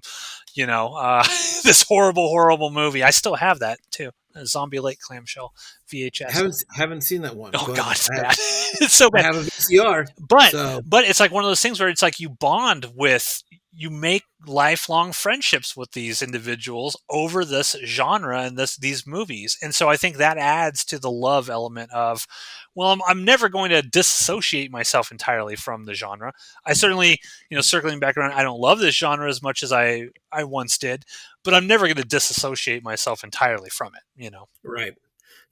Speaker 2: This horrible movie. I still have that too. A Zombie Lake clamshell VHS.
Speaker 1: Haven't seen that one,
Speaker 2: Oh
Speaker 1: but
Speaker 2: God, it's bad. It's so
Speaker 1: I
Speaker 2: bad.
Speaker 1: have a VCR.
Speaker 2: But
Speaker 1: So
Speaker 2: but it's like one of those things where it's like you make lifelong friendships with these individuals over this genre and these movies. And so I think that adds to the love element of, well, I'm never going to disassociate myself entirely from the genre. I certainly, circling back around, I don't love this genre as much as I once did, but I'm never going to disassociate myself entirely from it.
Speaker 1: right.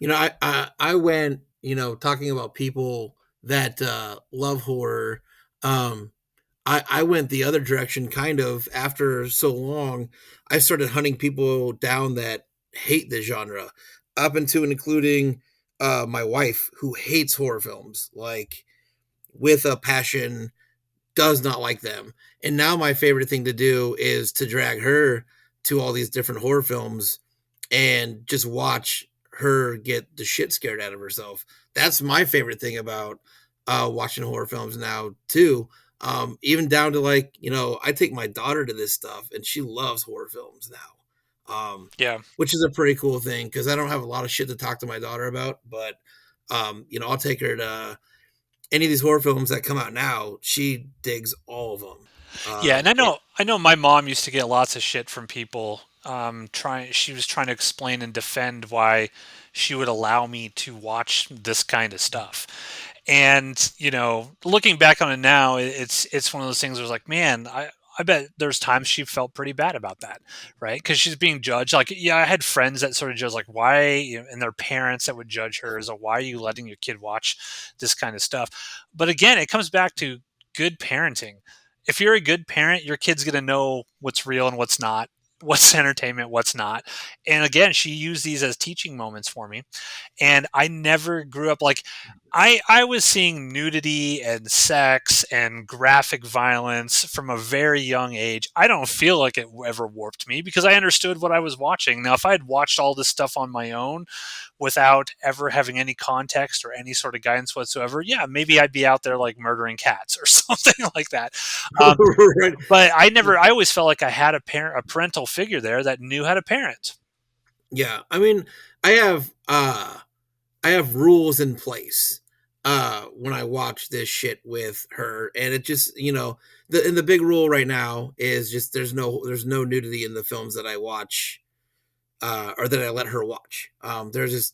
Speaker 1: I went, talking about people that love horror. Um, I went the other direction kind of after so long. I started hunting people down that hate the genre, up into and including my wife, who hates horror films, like with a passion, does not like them. And now my favorite thing to do is to drag her to all these different horror films and just watch her get the shit scared out of herself. That's my favorite thing about watching horror films now too. Even down to, like, I take my daughter to this stuff and she loves horror films now.
Speaker 2: Yeah.
Speaker 1: Which is a pretty cool thing because I don't have a lot of shit to talk to my daughter about, but I'll take her to any of these horror films that come out now. She digs all of them.
Speaker 2: Yeah, and I
Speaker 1: It,
Speaker 2: know I know my mom used to get lots of shit from people she was trying to explain and defend why she would allow me to watch this kind of stuff. And, looking back on it now, it's one of those things where it's like, man, I bet there's times she felt pretty bad about that, right? Because she's being judged. Like, yeah, I had friends that sort of judge, like, why, and their parents that would judge her as, why are you letting your kid watch this kind of stuff? But again, it comes back to good parenting. If you're a good parent, your kid's going to know what's real and what's not, what's entertainment, what's not. And again, she used these as teaching moments for me. And I never grew up like, I was seeing nudity and sex and graphic violence from a very young age. I don't feel like it ever warped me because I understood what I was watching. Now, if I had watched all this stuff on my own without ever having any context or any sort of guidance whatsoever, yeah, maybe I'd be out there like murdering cats or something like that. Um,
Speaker 1: right.
Speaker 2: but I always felt like I had a parental figure there that knew how to parent.
Speaker 1: Yeah. I mean, I have I have rules in place when I watch this shit with her, and it just, the big rule right now is just there's no nudity in the films that I watch, or that I let her watch. It's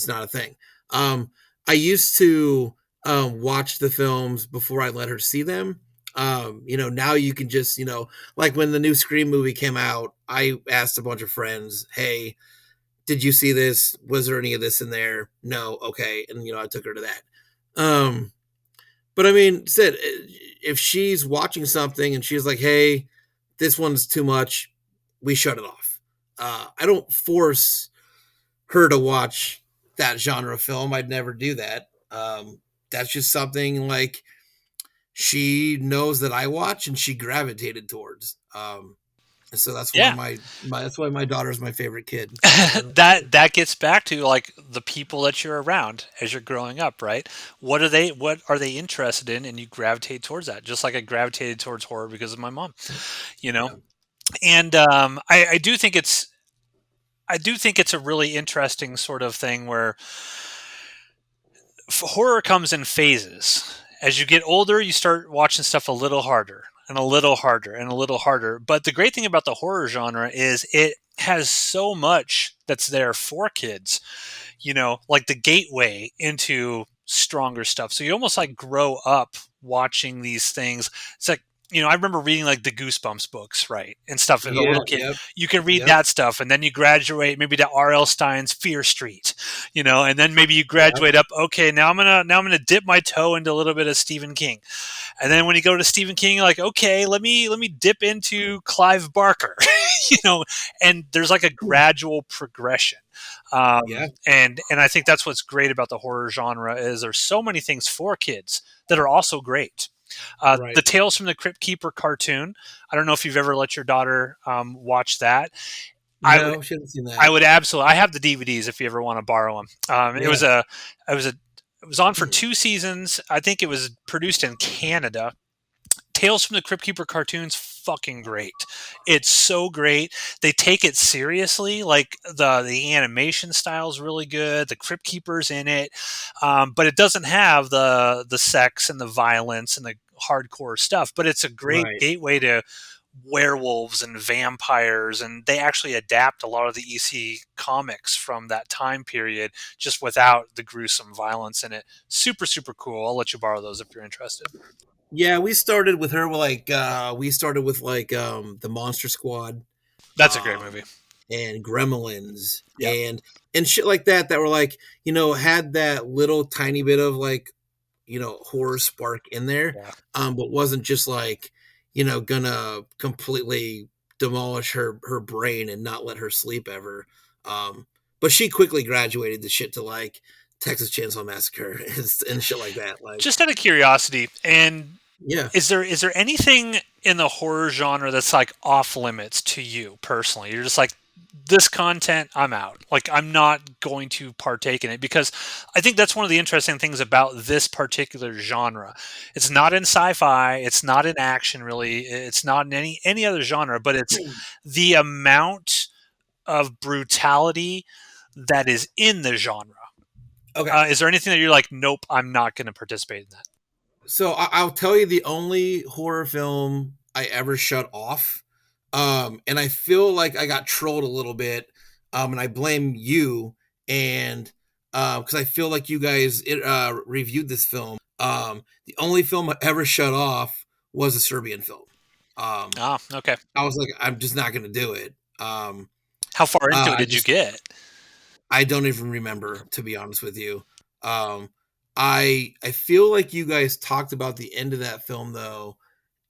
Speaker 1: not a thing. I used to watch the films before I let her see them. Now you can just, like when the new Scream movie came out, I asked a bunch of friends, "Hey, did you see this? Was there any of this in there?" No. Okay. And, I took her to that. Um, but I mean, said, if she's watching something and she's like, "Hey, this one's too much," we shut it off. I don't force her to watch that genre film. I'd never do that. That's just something, like, she knows that I watch and she gravitated towards. And so that's why
Speaker 2: Yeah.
Speaker 1: my daughter's my favorite kid. So
Speaker 2: That gets back to like the people that you're around as you're growing up, right? What are they interested in, and you gravitate towards that. Just like I gravitated towards horror because of my mom, you know.
Speaker 1: yeah,
Speaker 2: And I do think it's a really interesting sort of thing where horror comes in phases. As you get older, you start watching stuff a little harder and a little harder and a little harder. But the great thing about the horror genre is it has so much that's there for kids, like the gateway into stronger stuff. So you almost like grow up watching these things. It's like, I remember reading like the Goosebumps books, right? And stuff as a
Speaker 1: yeah,
Speaker 2: little kid.
Speaker 1: yep,
Speaker 2: You can read
Speaker 1: yep,
Speaker 2: that stuff and then you graduate maybe to R.L. Stein's Fear Street, and then maybe you
Speaker 1: yep,
Speaker 2: graduate up, okay, now I'm gonna dip my toe into a little bit of Stephen King. And then when you go to Stephen King, you're like, okay, let me dip into Clive Barker, you know, and there's like a gradual progression.
Speaker 1: yeah,
Speaker 2: And I think that's what's great about the horror genre is there's so many things for kids that are also great. The
Speaker 1: right.
Speaker 2: Tales from the Crypt Keeper cartoon. I don't know if you've ever let your daughter watch that. I would
Speaker 1: No, she hasn't seen
Speaker 2: I
Speaker 1: that.
Speaker 2: would absolutely. I have the DVDs if you ever want to borrow them. It
Speaker 1: Yeah,
Speaker 2: was a it was a it was on for 2 seasons. I think it was produced in Canada. Tales from the Crypt Keeper cartoons, fucking great. It's so great. They take it seriously. Like the animation style is really good. The Crypt Keeper's in it, but it doesn't have the sex and the violence and the hardcore stuff. But it's a great
Speaker 1: right.
Speaker 2: gateway to werewolves and vampires, and they actually adapt a lot of the EC comics from that time period, just without the gruesome violence in it. Super super cool. I'll let you borrow those if you're interested.
Speaker 1: Yeah, we started with her like we started with like the Monster Squad,
Speaker 2: That's a great
Speaker 1: um
Speaker 2: movie.
Speaker 1: and Gremlins
Speaker 2: Yep.
Speaker 1: and shit like that were like, had that little tiny bit of like, horror spark in there,
Speaker 2: Yeah.
Speaker 1: but wasn't just like, gonna completely demolish her brain and not let her sleep ever. But she quickly graduated the shit to like Texas Chainsaw Massacre and shit like that. Like,
Speaker 2: Just out of curiosity, and
Speaker 1: yeah.
Speaker 2: is there anything in the horror genre that's like off limits to you personally? You're just like, this content, I'm out. Like, I'm not going to partake in it because I think that's one of the interesting things about this particular genre. It's not in sci-fi, it's not in action really, it's not in any other genre, but it's the amount of brutality that is in the genre.
Speaker 1: Okay.
Speaker 2: Is there anything that you're like, nope, I'm not going to participate in that?
Speaker 1: So I'll tell you the only horror film I ever shut off, and I feel like I got trolled a little bit, and I blame you, and because I feel like you guys reviewed this film. The only film I ever shut off was a Serbian film. Um,
Speaker 2: Ah, okay.
Speaker 1: I was like, I'm just not going to do it.
Speaker 2: How far into it
Speaker 1: I
Speaker 2: did you
Speaker 1: just
Speaker 2: get?
Speaker 1: I don't even remember, to be honest with you. Um, I feel like you guys talked about the end of that film though,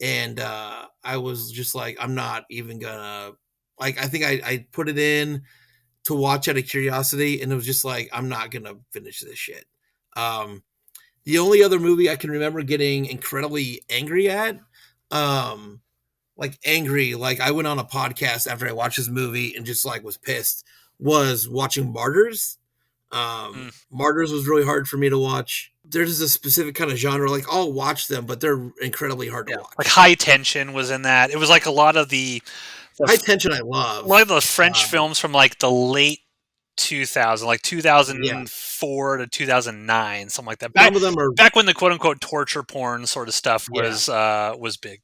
Speaker 1: and I was just like, I'm not even gonna like. I think I put it in to watch out of curiosity, and it was just like, I'm not gonna finish this shit. Um, the only other movie I can remember getting incredibly angry at, um, like I went on a podcast after I watched this movie and just like was pissed, was watching Martyrs.
Speaker 2: Mm,
Speaker 1: Martyrs was really hard for me to watch. There's a specific kind of genre, like I'll watch them, but they're incredibly hard to
Speaker 2: yeah, like
Speaker 1: watch.
Speaker 2: High Tension was in that. It was like a lot of
Speaker 1: High
Speaker 2: the
Speaker 1: Tension, I
Speaker 2: like
Speaker 1: love.
Speaker 2: the French films from like the late 2000, like
Speaker 1: Yeah,
Speaker 2: 2004 to 2009, something like that. Back
Speaker 1: some of them are.
Speaker 2: back when the quote unquote torture porn sort of stuff
Speaker 1: Yeah,
Speaker 2: was big.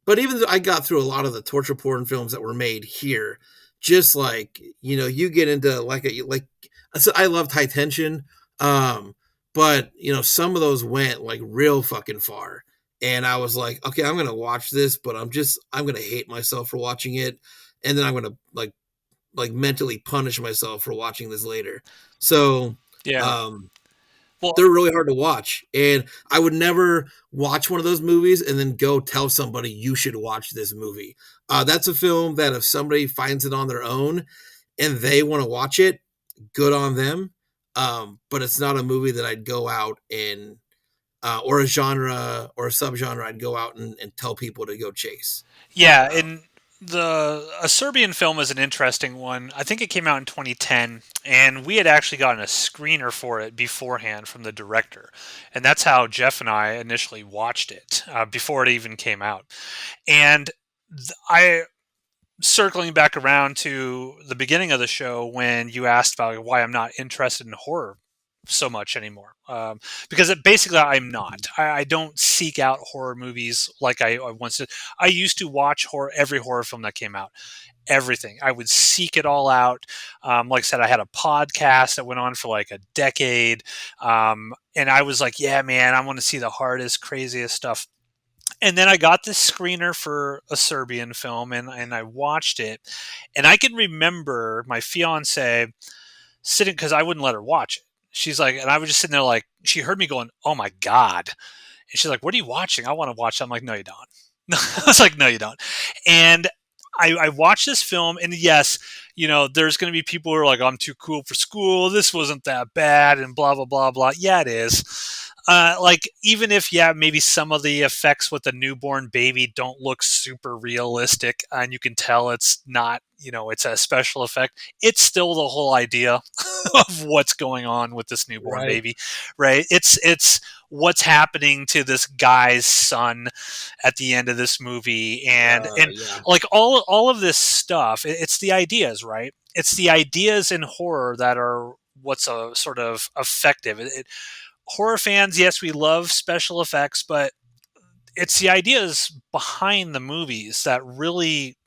Speaker 1: but even though I got through a lot of the torture porn films that were made here, just like you get into like I said, I loved High Tension, um, but some of those went like real fucking far, and I was like, okay, I'm gonna watch this, but I'm gonna hate myself for watching it, and then I'm gonna like mentally punish myself for watching this later. So,
Speaker 2: Yeah.
Speaker 1: um,
Speaker 2: Well,
Speaker 1: they're really hard to watch, and I would never watch one of those movies and then go tell somebody you should watch this movie. That's a film that if somebody finds it on their own and they want to watch it, good on them. But it's not a movie that I'd go out and or a genre or a subgenre I'd go out and tell people to go chase.
Speaker 2: yeah,
Speaker 1: Um,
Speaker 2: and A Serbian film is an interesting one. I think it came out in 2010, and we had actually gotten a screener for it beforehand from the director, and that's how Jeff and I initially watched it before it even came out. And I circling back around to the beginning of the show when you asked about why I'm not interested in horror so much anymore. Because basically, I'm not. I don't seek out horror movies like I once did. I used to watch every horror film that came out. Everything. I would seek it all out. Like I said, I had a podcast that went on for like a decade. And I was like, yeah, man, I want to see the hardest, craziest stuff. And then I got this screener for a Serbian film, and I watched it. And I can remember my fiance sitting, because I wouldn't let her watch it. She's like, and I was just sitting there like, she heard me going, "Oh my God." And she's like, "What are you watching? I want to watch that." I'm like, "No, you don't." I was like, "No, you don't." And I watched this film, and yes, there's going to be people who are like, "I'm too cool for school. This wasn't that bad," and blah, blah, blah, blah. Yeah, it is. Like, even if, yeah, maybe some of the effects with the newborn baby don't look super realistic, and you can tell it's not, it's a special effect, it's still the whole idea of what's going on with this newborn
Speaker 1: Right.
Speaker 2: baby, right? It's what's happening to this guy's son at the end of this movie, and
Speaker 1: Yeah.
Speaker 2: like all of this stuff. It's the ideas, right? It's the ideas in horror that are what's a sort of effective. Horror fans, yes, we love special effects, but it's the ideas behind the movies that really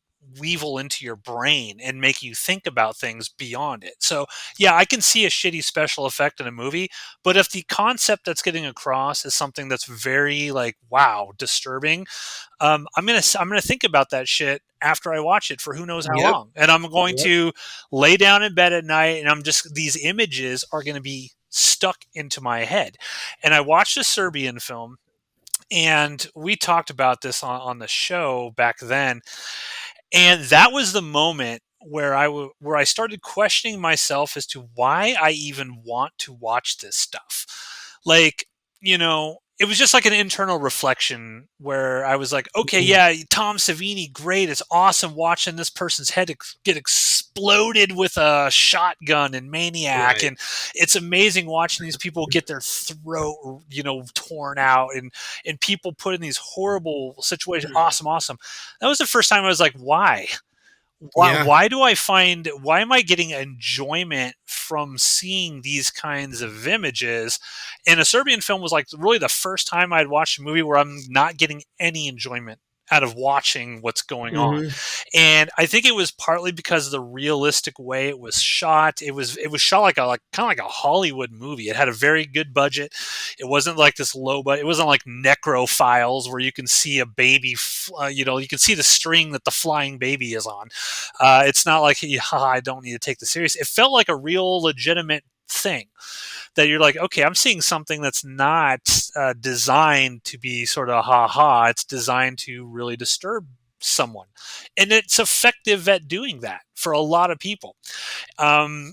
Speaker 2: weevil into your brain and make you think about things beyond it. So, yeah, I can see a shitty special effect in a movie, but if the concept that's getting across is something that's very like, wow, disturbing, I'm gonna think about that shit after I watch it for who knows how
Speaker 1: Yep.
Speaker 2: long, and I'm going
Speaker 1: Yep.
Speaker 2: to lay down in bed at night, and these images are going to be stuck into my head. And I watched a Serbian film, and we talked about this on the show back then, and that was the moment where where I started questioning myself as to why I even want to watch this stuff. Like, it was just like an internal reflection where I was like, okay,
Speaker 1: Mhm.
Speaker 2: yeah, Tom Savini, great. It's awesome watching this person's head get exploded with a shotgun and Maniac.
Speaker 1: Right.
Speaker 2: And it's amazing watching these people get their throat, torn out, and people put in these horrible situations. Awesome, awesome. That was the first time I was like, why?
Speaker 1: Yeah.
Speaker 2: Why am I getting enjoyment from seeing these kinds of images? And a Serbian film was like really the first time I'd watched a movie where I'm not getting any enjoyment out of watching what's going on.
Speaker 1: Hmm.
Speaker 2: And I think it was partly because of the realistic way it was shot. It was shot like kind of like a Hollywood movie. It had a very good budget. It wasn't like this low, but it wasn't like Necro Files where you can see a baby, you can see the string that the flying baby is on. It's not like, I don't need to take this serious. It felt like a real legitimate thing that you're like, okay, I'm seeing something that's not designed to be sort of It's designed to really disturb someone. And it's effective at doing that for a lot of people. And,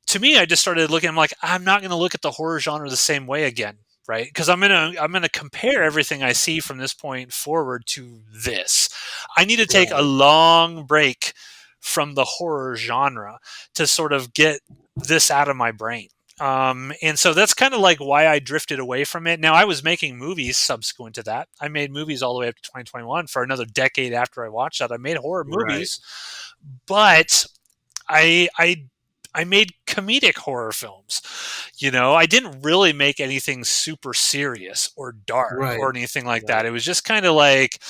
Speaker 2: to me, I just started looking, I'm like, I'm not going to look at the horror genre the same way again. Right, because I'm gonna compare everything I see from this point forward to this. I need to take a
Speaker 1: Right.
Speaker 2: long break from the horror genre to sort of get this out of my brain. And so that's kind of like why I drifted away from it. Now, I was making movies subsequent to that. I made movies all the way up to 2021 for another decade after I watched that. I made horror
Speaker 1: Right.
Speaker 2: movies, but I I I made comedic horror films. I didn't really make anything super serious or dark
Speaker 1: Right.
Speaker 2: or anything like
Speaker 1: Right.
Speaker 2: that. It was just kind of like,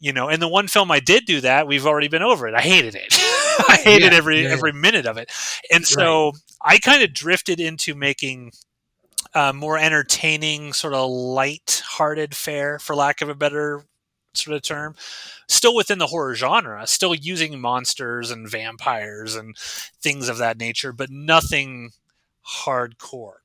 Speaker 2: and the one film I did do that, we've already been over it. I hated it. I hated
Speaker 1: Yeah.
Speaker 2: every
Speaker 1: Yeah.
Speaker 2: minute of it. And
Speaker 1: Right.
Speaker 2: so I kind of drifted into making more entertaining, sort of light-hearted fare, for lack of a better sort of term, still within the horror genre, still using monsters and vampires and things of that nature, but nothing hardcore.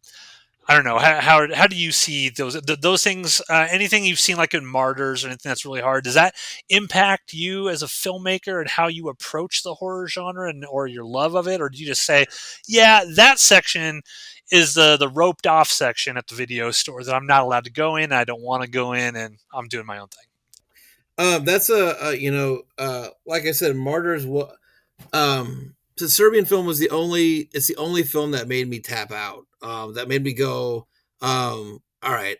Speaker 2: I don't know how do you see those things? Anything you've seen like in Martyrs or anything that's really hard, does that impact you as a filmmaker and how you approach the horror genre and or your love of it, or do you just say, yeah, that section is the roped off section at the video store that I'm not allowed to go in, I don't want to go in, and I'm doing my own thing?
Speaker 1: That's like I said, Martyrs. The Serbian film was the only. It's the only film that made me tap out. That made me go. All right,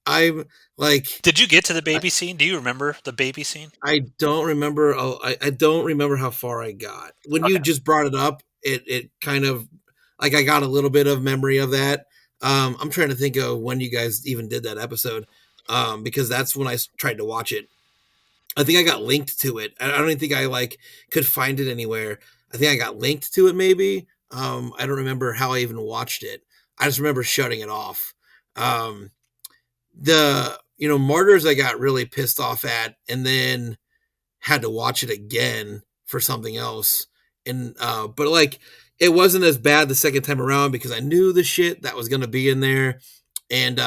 Speaker 1: I'm like
Speaker 2: Did you get to the baby scene? Do you remember the baby scene?
Speaker 1: I don't remember. I don't remember how far I got when you
Speaker 2: Okay.
Speaker 1: just brought it up. It kind of like I got a little bit of memory of that. I'm trying to think of when you guys even did that episode, because that's when I tried to watch it. I think I got linked to it. I don't even think I like could find it anywhere. I think I got linked to it maybe. I don't remember how I even watched it. I just remember shutting it off. Um, the Martyrs I got really pissed off at, and then had to watch it again for something else. And but like it wasn't as bad the second time around because I knew the shit that was gonna be in there, and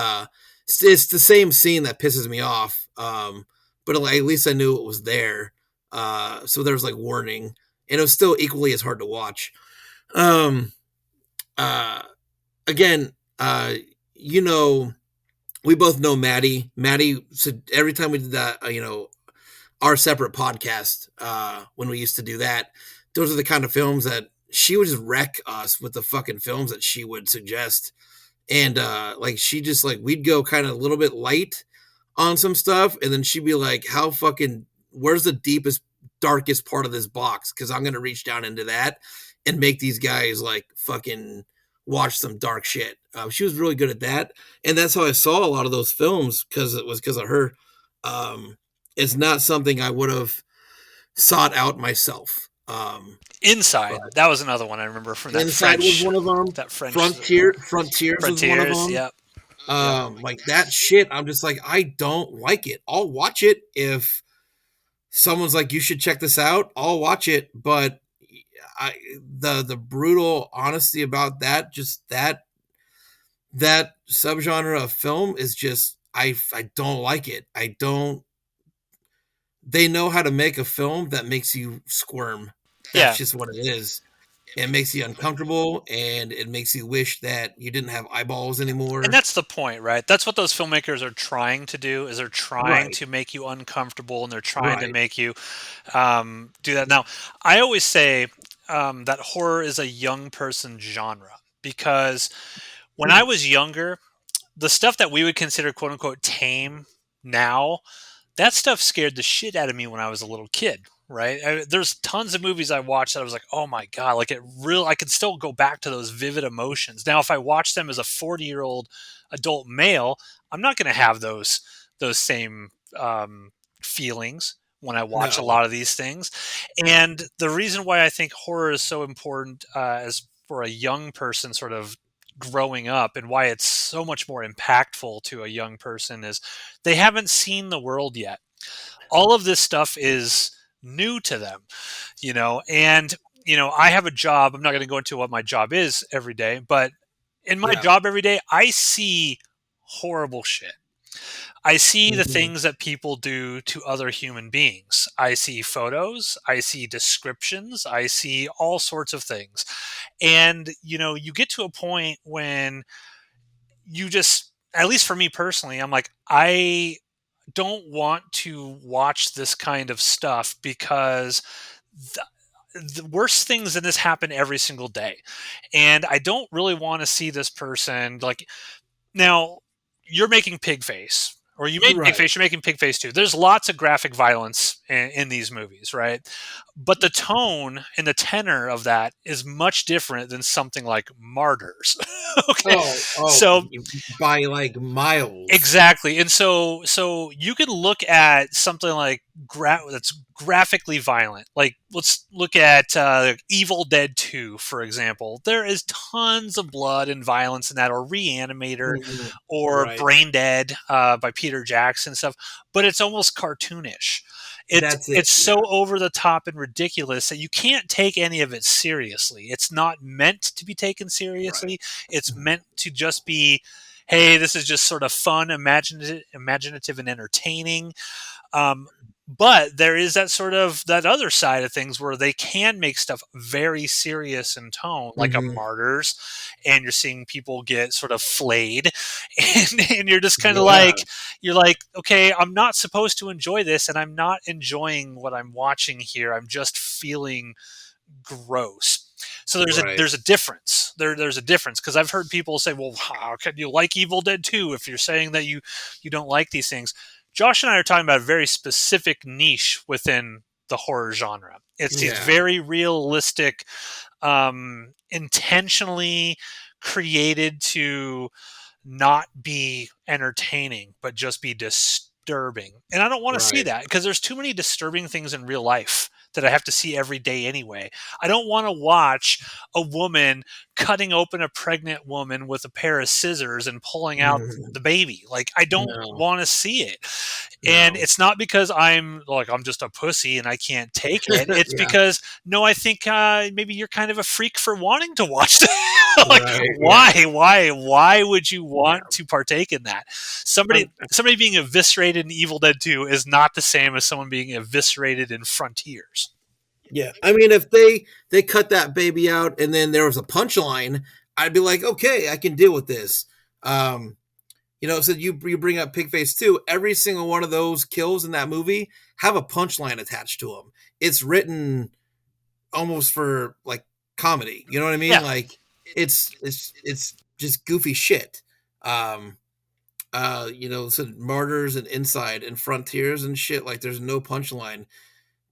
Speaker 1: it's the same scene that pisses me off. But like, at least I knew it was there. So there was like warning, and it was still equally as hard to watch. Um, uh, again, you know, we both know Maddie. Maddie said every time we did that, our separate podcast, when we used to do that, those are the kind of films that she would just wreck us with the fucking films that she would suggest. And like she just like we'd go kind of a little bit light on some stuff, and then she'd be like, how fucking where's the deepest, darkest part of this box? Because I'm gonna reach down into that and make these guys like fucking watch some dark shit. She was really good at that, and that's how I saw a lot of those films because it was because of her. Um, it's not something I would have sought out myself.
Speaker 2: Inside,
Speaker 1: But
Speaker 2: that was another one I remember from
Speaker 1: Inside was one of them.
Speaker 2: that French
Speaker 1: Frontiers was one of
Speaker 2: Frontiers.
Speaker 1: them.
Speaker 2: Yep. Yep.
Speaker 1: Like that shit. I'm just like, I don't like it. I'll watch it if someone's like, you should check this out. I'll watch it, but I the brutal honesty about that, just that subgenre of film is just I don't like it. I don't. They know how to make a film that makes you squirm. That's
Speaker 2: Yeah.
Speaker 1: just what it is. It makes you uncomfortable, and it makes you wish that you didn't have eyeballs
Speaker 2: And
Speaker 1: anymore.
Speaker 2: that's the point, right? That's what those filmmakers are trying to do. Is they're trying
Speaker 1: Right,
Speaker 2: to make you uncomfortable, and they're trying to
Speaker 1: right.
Speaker 2: make you do that. Now, I always say that horror is a young person genre because when I was younger, the stuff that we would consider "quote unquote" tame now, that stuff scared the shit out of me when I was a little kid. Right? There's tons of movies I watched that I was like, "Oh my god!" Like it real. I can still go back to those vivid emotions. Now, if I watch them as a 40-year-old adult male, I'm not going to have those same feelings when I watch a
Speaker 1: No,
Speaker 2: lot of these things. And the reason why I think horror is so important as for a young person, sort of growing up, and why it's so much more impactful to a young person is they haven't seen the world yet. All of this stuff is new to them, and I have a job. I'm not going to go into what my job is every day, but in my
Speaker 1: yeah,
Speaker 2: job every day, I see horrible shit. I see the
Speaker 1: mhm,
Speaker 2: things that people do to other human beings. I see photos, I see descriptions, I see all sorts of things. And you get to a point when you just, at least for me personally, I'm like, I don't want to watch this kind of stuff because the worst things in this happen every single day. And I don't really want to see this person like, now you're making pig face, or you made pig
Speaker 1: right,
Speaker 2: face, you're making pig face too. There's lots of graphic violence in these movies, right? But the tone and the tenor of that is much different than something like Martyrs. Okay.
Speaker 1: oh,
Speaker 2: So
Speaker 1: by like miles.
Speaker 2: exactly. And so you can look at something like that's graphically violent. Like let's look at Evil Dead 2, for example. There is tons of blood and violence in that, or Reanimator,
Speaker 1: Mhm,
Speaker 2: or
Speaker 1: right,
Speaker 2: Brain Dead by Peter Jackson and stuff, but it's almost cartoonish. It's
Speaker 1: that's it.
Speaker 2: it's
Speaker 1: Yeah,
Speaker 2: so over the top and ridiculous that you can't take any of it seriously. It's not meant to be taken
Speaker 1: right.
Speaker 2: seriously. It's meant to just be, hey, this is just sort of fun, imaginative and entertaining. Um, But there is that sort of that other side of things where they can make stuff very serious in tone, like a
Speaker 1: Hmm.
Speaker 2: Martyrs, and you're seeing people get sort of flayed, and you're just kind of
Speaker 1: Yeah.
Speaker 2: like, you're like, okay, I'm not supposed to enjoy this, and I'm not enjoying what I'm watching here. I'm just feeling gross. So
Speaker 1: Right.
Speaker 2: there's a difference. There's a difference because I've heard people say, "Well, how can you like Evil Dead 2 if you're saying that you don't like these things?" Josh and I are talking about a very specific niche within the horror genre. It's these
Speaker 1: Yeah.
Speaker 2: very realistic, intentionally created to not be entertaining, but just be disturbing. And I don't want to see
Speaker 1: Right.
Speaker 2: that because there's too many disturbing things in real life that I have to see every day anyway. I don't want to watch a woman cutting open a pregnant woman with a pair of scissors and pulling out
Speaker 1: Mhm.
Speaker 2: the baby. Like, I don't
Speaker 1: No.
Speaker 2: want to see it. And
Speaker 1: No.
Speaker 2: it's not because I'm like, I'm just a pussy and I can't take it. It's
Speaker 1: Yeah.
Speaker 2: because, no, I think maybe you're kind of a freak for wanting to watch that. Like,
Speaker 1: Right. Yeah.
Speaker 2: why would you want
Speaker 1: Yeah.
Speaker 2: to partake in that? Somebody,
Speaker 1: I'm,
Speaker 2: somebody being eviscerated in Evil Dead 2 is not the same as someone being eviscerated in Frontiers.
Speaker 1: yeah. I mean, if they cut that baby out and then there was a punchline, I'd be like, okay, I can deal with this. Um, so you bring up Pigface too. Every single one of those kills in that movie have a punchline attached to them. It's written almost for like comedy. You know what I mean?
Speaker 2: Yeah.
Speaker 1: Like it's just goofy shit. Um, so Martyrs and Inside and Frontiers and shit. Like there's no punchline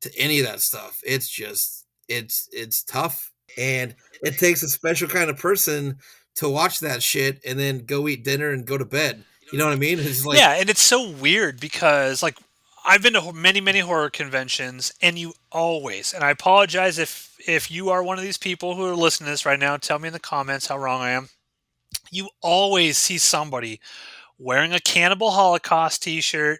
Speaker 1: to any of that stuff. It's just it's tough, and it takes a special kind of person to watch that shit and then go eat dinner and go to bed. You know what I mean? It's like,
Speaker 2: Yeah, and it's so weird because like I've been to many horror conventions, and you always, and I apologize if you are one of these people who are listening to this right now, tell me in the comments how wrong I am. You always see somebody wearing a Cannibal Holocaust t-shirt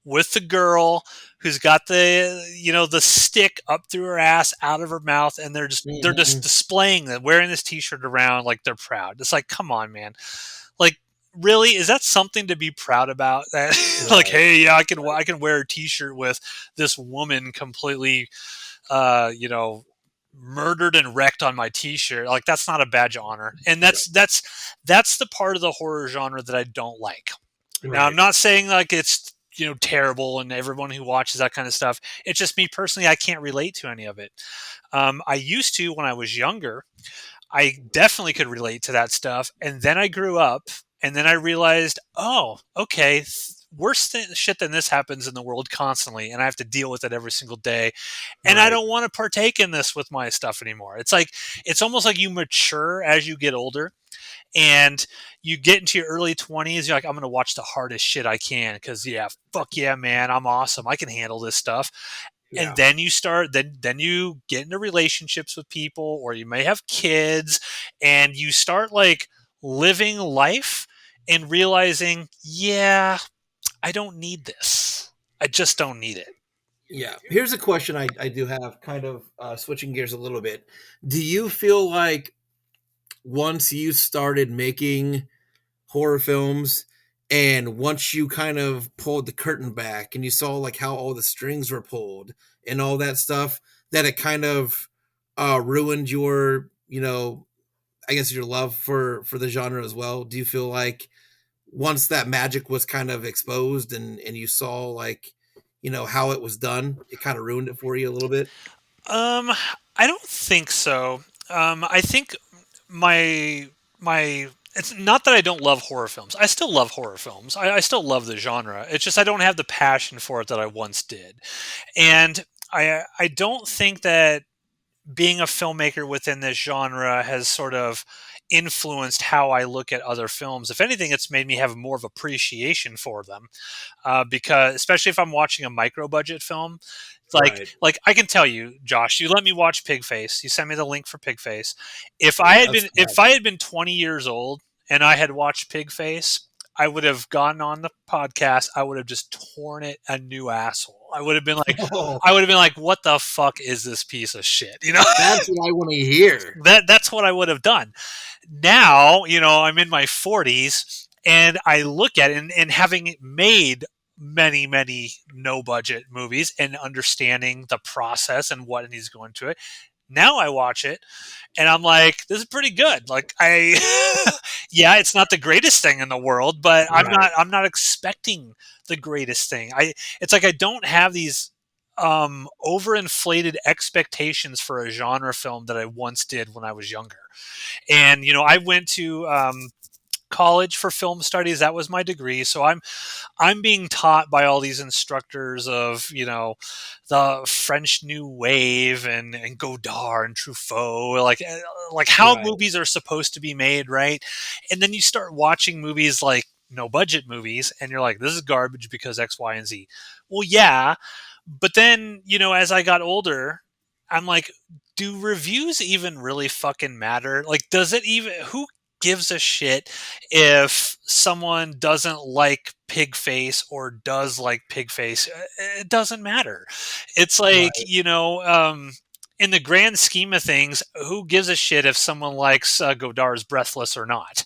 Speaker 2: with the girl who's got the stick up through her ass out of her mouth, and they're just
Speaker 1: mhm,
Speaker 2: displaying that, wearing this t-shirt around like they're proud. It's like, come on, man. Like, really, is that something to be proud about? That like,
Speaker 1: right,
Speaker 2: hey, yeah, I can wear a t-shirt with this woman completely you know murdered and wrecked on my t-shirt. Like, that's not a badge of honor, and
Speaker 1: yeah,
Speaker 2: that's the part of the horror genre that I don't like. Now, I'm
Speaker 1: right,
Speaker 2: not saying like it's terrible and everyone who watches that kind of stuff. It's just me personally, I can't relate to any of it. I used to when I was younger. I definitely could relate to that stuff, and then I grew up, and then I realized, oh, okay, worse shit than this happens in the world constantly, and I have to deal with it every single day, and I
Speaker 1: right,
Speaker 2: don't want to partake in this with my stuff anymore. It's like, it's almost like you mature as you get older, and you get into your early 20s. You're like, I'm going to watch the hardest shit I can because, yeah, fuck yeah, man, I'm awesome, I can handle this stuff. And
Speaker 1: yeah,
Speaker 2: then you start, then you get into relationships with people, or you may have kids, and you start like living life and realizing, yeah, I don't need this. I just don't need it.
Speaker 1: yeah. Here's a question I do have, kind of switching gears a little bit. Do you feel like once you started making horror films, and once you kind of pulled the curtain back and you saw like how all the strings were pulled and all that stuff, that it kind of ruined your, I guess, your love for the genre as well? Do you feel like once that magic was kind of exposed and you saw like, how it was done, it kind of ruined it for you a little bit?
Speaker 2: Um, I don't think so. I think my it's not that I don't love horror films. I still love horror films. I still love the genre. It's just I don't have the passion for it that I once did. And I don't think that being a filmmaker within this genre has sort of influenced how I look at other films. If anything, it's made me have more of appreciation for them, because especially if I'm watching a micro budget film, like
Speaker 1: Right.
Speaker 2: like I can tell you, Josh, you let me watch Pigface. You sent me the link for Pigface. If I
Speaker 1: Yeah,
Speaker 2: had
Speaker 1: that's
Speaker 2: been if I had been 20 years old and I had watched Pigface, I would have gotten on the podcast. I would have just torn it a new asshole.
Speaker 1: oh,
Speaker 2: I would have been like, what the fuck is this piece of shit?
Speaker 1: that's what I want to hear.
Speaker 2: That's what I would have done. Now, I'm in my 40s, and I look at it, and having made many, many no budget movies and understanding the process and what needs to go into it. Now I watch it and I'm like, this is pretty good. Like yeah, it's not the greatest thing in the world, but
Speaker 1: Right.
Speaker 2: I'm not expecting the greatest thing. It's like I don't have these overinflated expectations for a genre film that I once did when I was younger. And I went to college for film studies. That was my degree. So I'm being taught by all these instructors of the French New Wave and Godard and Truffaut, like how
Speaker 1: Right.
Speaker 2: movies are supposed to be made, right? And then you start watching movies like no budget movies, and you're like, this is garbage because X, Y, and Z. Well, yeah, but then as I got older, I'm like, do reviews even really fucking matter? Like, does it even? Who gives a shit if someone doesn't like Pigface or does like Pigface? It doesn't matter. It's like,
Speaker 1: Right.
Speaker 2: in the grand scheme of things, who gives a shit if someone likes Godard's Breathless or not?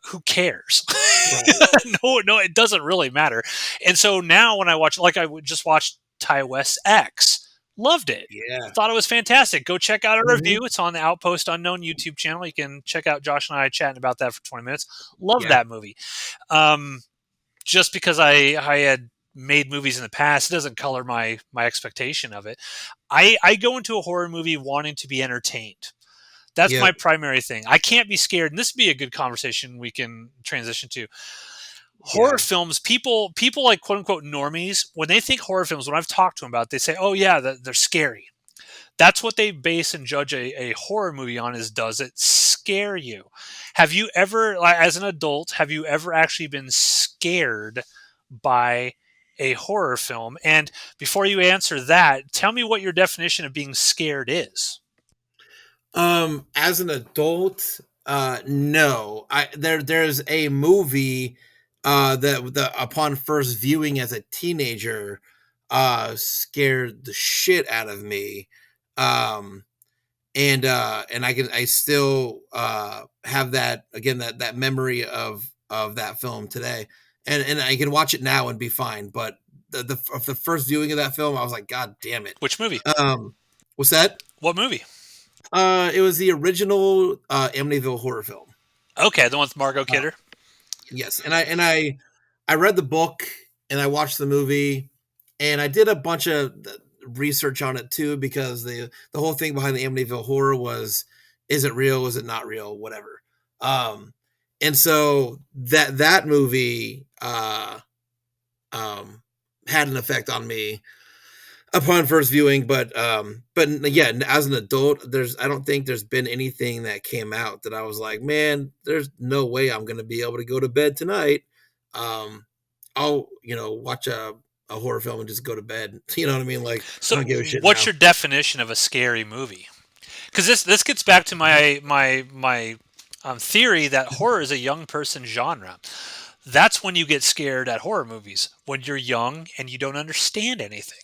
Speaker 2: Who cares?
Speaker 1: Right.
Speaker 2: No, it doesn't really matter. And so now when I watch, like I would just watch Ty West's X, loved it.
Speaker 1: Yeah.
Speaker 2: Thought it was fantastic. Go check out a
Speaker 1: Hmm.
Speaker 2: review. It's on the Outpost Unknown YouTube channel. You can check out Josh and I chatting about that for 20 minutes. Love
Speaker 1: Yeah.
Speaker 2: that movie. Um, just because I had made movies in the past, it doesn't color my expectation of it. I go into a horror movie wanting to be entertained. That's my
Speaker 1: Yep.
Speaker 2: primary thing. I can't be scared, and this would be a good conversation we can transition to. Horror
Speaker 1: Yeah.
Speaker 2: films, people like quote unquote normies, when they think horror films, when I've talked to them about it, they say, oh yeah, they're scary. That's what they base and judge a horror movie on, is does it scare you? Have you ever, like, as an adult, have you ever actually been scared by a horror film? And before you answer that, tell me what your definition of being scared is.
Speaker 1: As an adult, no. There's a movie that the upon first viewing as a teenager scared the shit out of me. Um and I still have that, again, that memory of that film today. And I can watch it now and be fine, but the first viewing of that film, I was like, god damn it.
Speaker 2: Which movie?
Speaker 1: Um what's that?
Speaker 2: What movie?
Speaker 1: It was the original Amityville horror film.
Speaker 2: Okay, the one with Margot
Speaker 1: Uh,
Speaker 2: Kidder.
Speaker 1: yes, and I read the book and I watched the movie and I did a bunch of research on it too, because the whole thing behind the Amityville horror was, is it real? Is it not real? Whatever. Um, and so that movie um, had an effect on me upon first viewing, but yeah, as an adult, I don't think there's been anything that came out that I was like, man, there's no way I'm gonna be able to go to bed tonight. um I'll, watch a horror film and just go to bed. You know what I mean? Like, I
Speaker 2: So,
Speaker 1: don't give a shit
Speaker 2: what's
Speaker 1: now.
Speaker 2: your definition of a scary movie? Because this gets back to my theory that horror is a young person genre. That's when you get scared at horror movies, when you're young and you don't understand anything.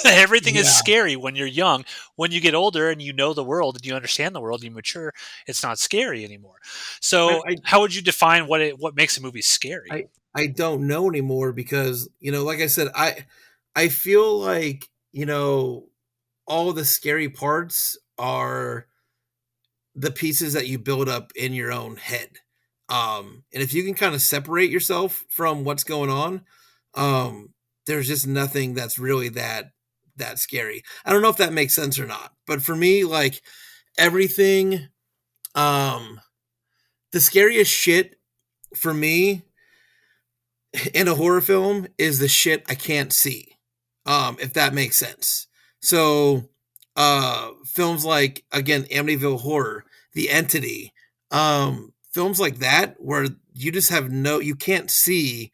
Speaker 2: Everything is
Speaker 1: Yeah.
Speaker 2: scary when you're young. When you get older and you know the world and you understand the world, you mature, it's not scary anymore.
Speaker 1: I
Speaker 2: So,
Speaker 1: I
Speaker 2: how would you define what makes a movie scary?
Speaker 1: I don't know anymore, because, like I said, I feel like, all the scary parts are the pieces that you build up in your own head. And if you can kind of separate yourself from what's going on, there's just nothing that's really that scary. I don't know if that makes sense or not, but for me, like, everything, um, the scariest shit for me in a horror film is the shit I can't see. If that makes sense. So, films like, again, Amityville Horror, The Entity, films like that where you can't see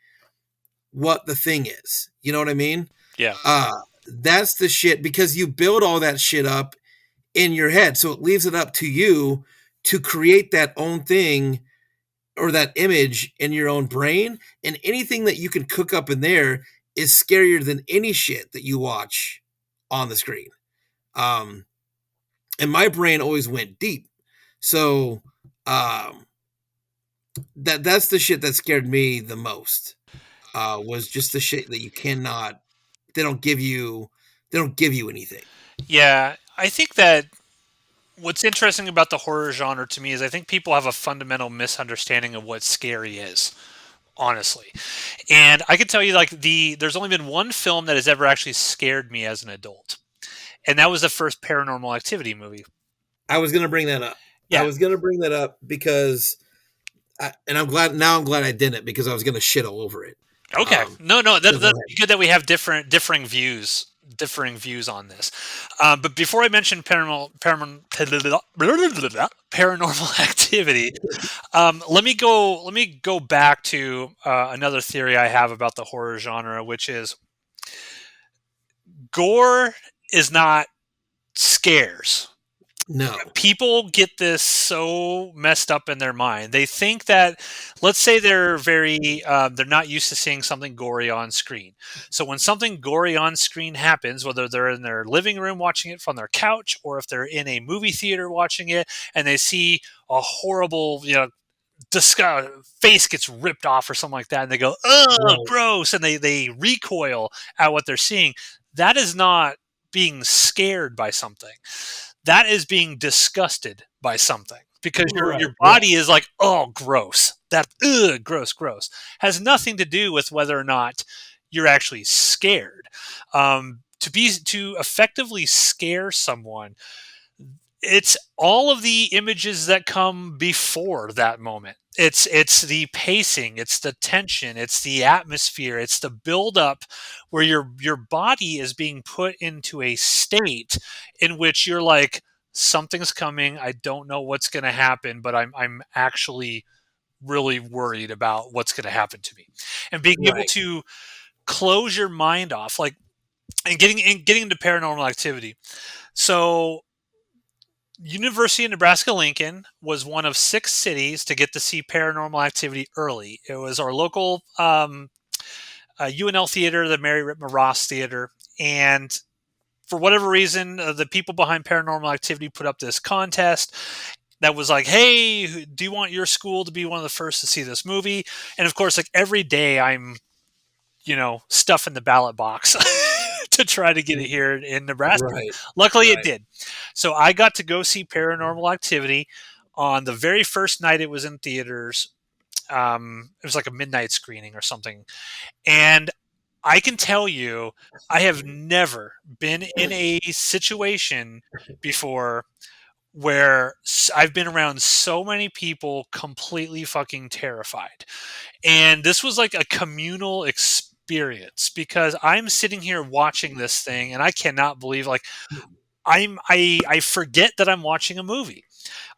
Speaker 1: what the thing is. You know what I mean?
Speaker 2: Yeah.
Speaker 1: That's the shit, because you build all that shit up in your head. So it leaves it up to you to create that own thing, or that image in your own brain, and anything that you can cook up in there is scarier than any shit that you watch on the screen. Um, and my brain always went deep. So um, that's the shit that scared me the most. was just the shit that you cannot. They don't give you. They don't give you anything.
Speaker 2: Yeah, I think that what's interesting about the horror genre to me is I think people have a fundamental misunderstanding of what scary is, honestly. And I can tell you, like, there's only been one film that has ever actually scared me as an adult, and that was the first Paranormal Activity movie.
Speaker 1: I was gonna bring that up. I
Speaker 2: Yeah.
Speaker 1: was gonna bring that up because, and I'm glad now. I'm glad I didn't because I was gonna shit all over it.
Speaker 2: Okay. No, no,
Speaker 1: So go
Speaker 2: that's
Speaker 1: ahead.
Speaker 2: good that we have differing views on this. But before I mention paranormal activity, let me go back to another theory I have about the horror genre, which is gore is not scares.
Speaker 1: No.
Speaker 2: People get this so messed up in their mind. They think that, let's say they're not used to seeing something gory on screen. So when something gory on screen happens, whether they're in their living room watching it from their couch, or if they're in a movie theater watching it, and they see a horrible, face gets ripped off or something like that, and they go, "Oh,
Speaker 1: Right.
Speaker 2: gross," and they recoil at what they're seeing. That is not being scared by something. That is being disgusted by something because your
Speaker 1: Right.
Speaker 2: body
Speaker 1: Yes.
Speaker 2: is like, "Oh, gross." That gross, gross has nothing to do with whether or not you're actually scared. To effectively scare someone, it's all of the images that come before that moment. It's the pacing, it's the tension, it's the atmosphere, it's the build up where your body is being put into a state in which you're like, something's coming, I don't know what's going to happen, but I'm actually really worried about what's going to happen to me. And being able
Speaker 1: Right.
Speaker 2: to close your mind off, like, and getting into Paranormal Activity. So University of Nebraska Lincoln was one of 6 cities to get to see Paranormal Activity early. It was our local UNL theater, the Mary Ritma Ross Theater, and for whatever reason, the people behind Paranormal Activity put up this contest that was like, "Hey, do you want your school to be one of the first to see this movie?" And of course, like every day, I'm stuffing the ballot box to try to get it here in Nebraska.
Speaker 1: Right.
Speaker 2: Luckily, it
Speaker 1: Right.
Speaker 2: did. So I got to go see Paranormal Activity on the very first night it was in theaters. It was like a midnight screening or something. And I can tell you, I have never been in a situation before where I've been around so many people completely fucking terrified. And this was like a communal experience because I'm sitting here watching this thing and I cannot believe, like, I forget that I'm watching a movie.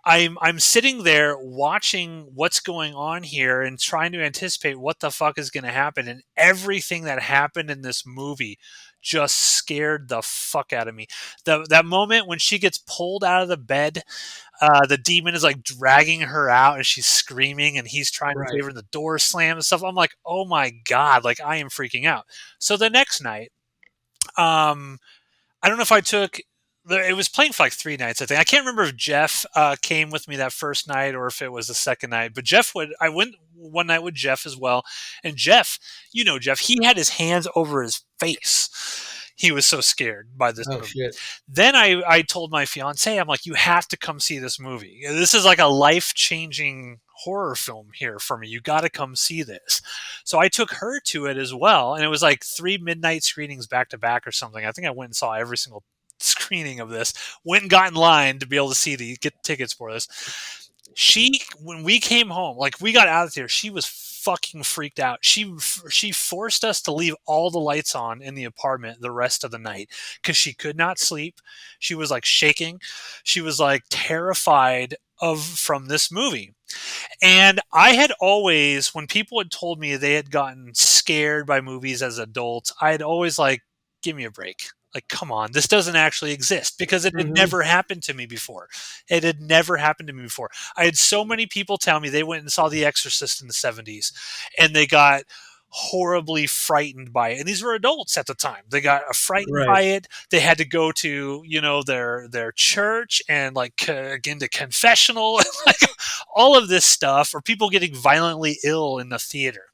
Speaker 2: I'm sitting there watching what's going on here and trying to anticipate what the fuck is going to happen, and everything that happened in this movie just scared the fuck out of me. That moment when she gets pulled out of the bed, the demon is like dragging her out and she's screaming and he's trying to
Speaker 1: Right.
Speaker 2: save her and the door slam and stuff. I'm like, oh my god, like I am freaking out. So the next night, um, I don't know if I took. It was playing for like 3 nights, I think. I can't remember if Jeff came with me that first night or if it was the second night. But Jeff would. I went one night with Jeff as well, and Jeff, Jeff, he had his hands over his face. He was so scared by this
Speaker 1: Oh
Speaker 2: movie.
Speaker 1: shit.
Speaker 2: Then I told my fiance, I'm like, you have to come see this movie. This is like a life changing horror film here for me. You got to come see this. So I took her to it as well, and it was like 3 midnight screenings back to back or something. I think I went and saw every single screening of this. Went and got in line to be able to get tickets for this. When we came home, like we got out of there, she was fucking freaked out. She forced us to leave all the lights on in the apartment the rest of the night because she could not sleep. She was like shaking. She was like terrified from this movie. And I had always, when people had told me they had gotten scared by movies as adults, I had always like, give me a break. Like, come on, this doesn't actually exist because it had
Speaker 1: Hmm.
Speaker 2: never happened to me before. It had never happened to me before. I had so many people tell me they went and saw The Exorcist in the 70s and they got horribly frightened by it. And these were adults at the time. They got frightened
Speaker 1: Right.
Speaker 2: by it. They had to go to, their church and like again to confessional, like all of this stuff, or people getting violently ill in the theater.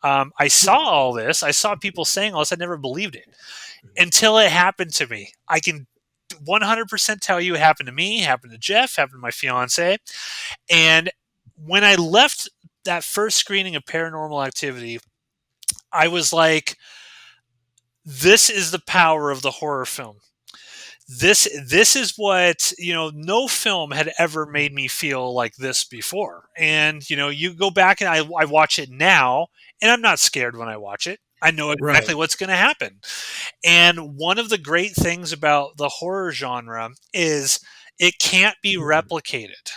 Speaker 2: I saw all this. I saw people saying all this. I never believed it until it happened to me. I can 100% tell you it happened to me, happened to Jeff, happened to my fiance. And when I left that first screening of Paranormal Activity, I was like, this is the power of the horror film. This is what, no film had ever made me feel like this before. And you go back and I watch it now, and I'm not scared when I watch it. I know
Speaker 1: Right.
Speaker 2: exactly what's going to happen. And one of the great things about the horror genre is it can't be replicated.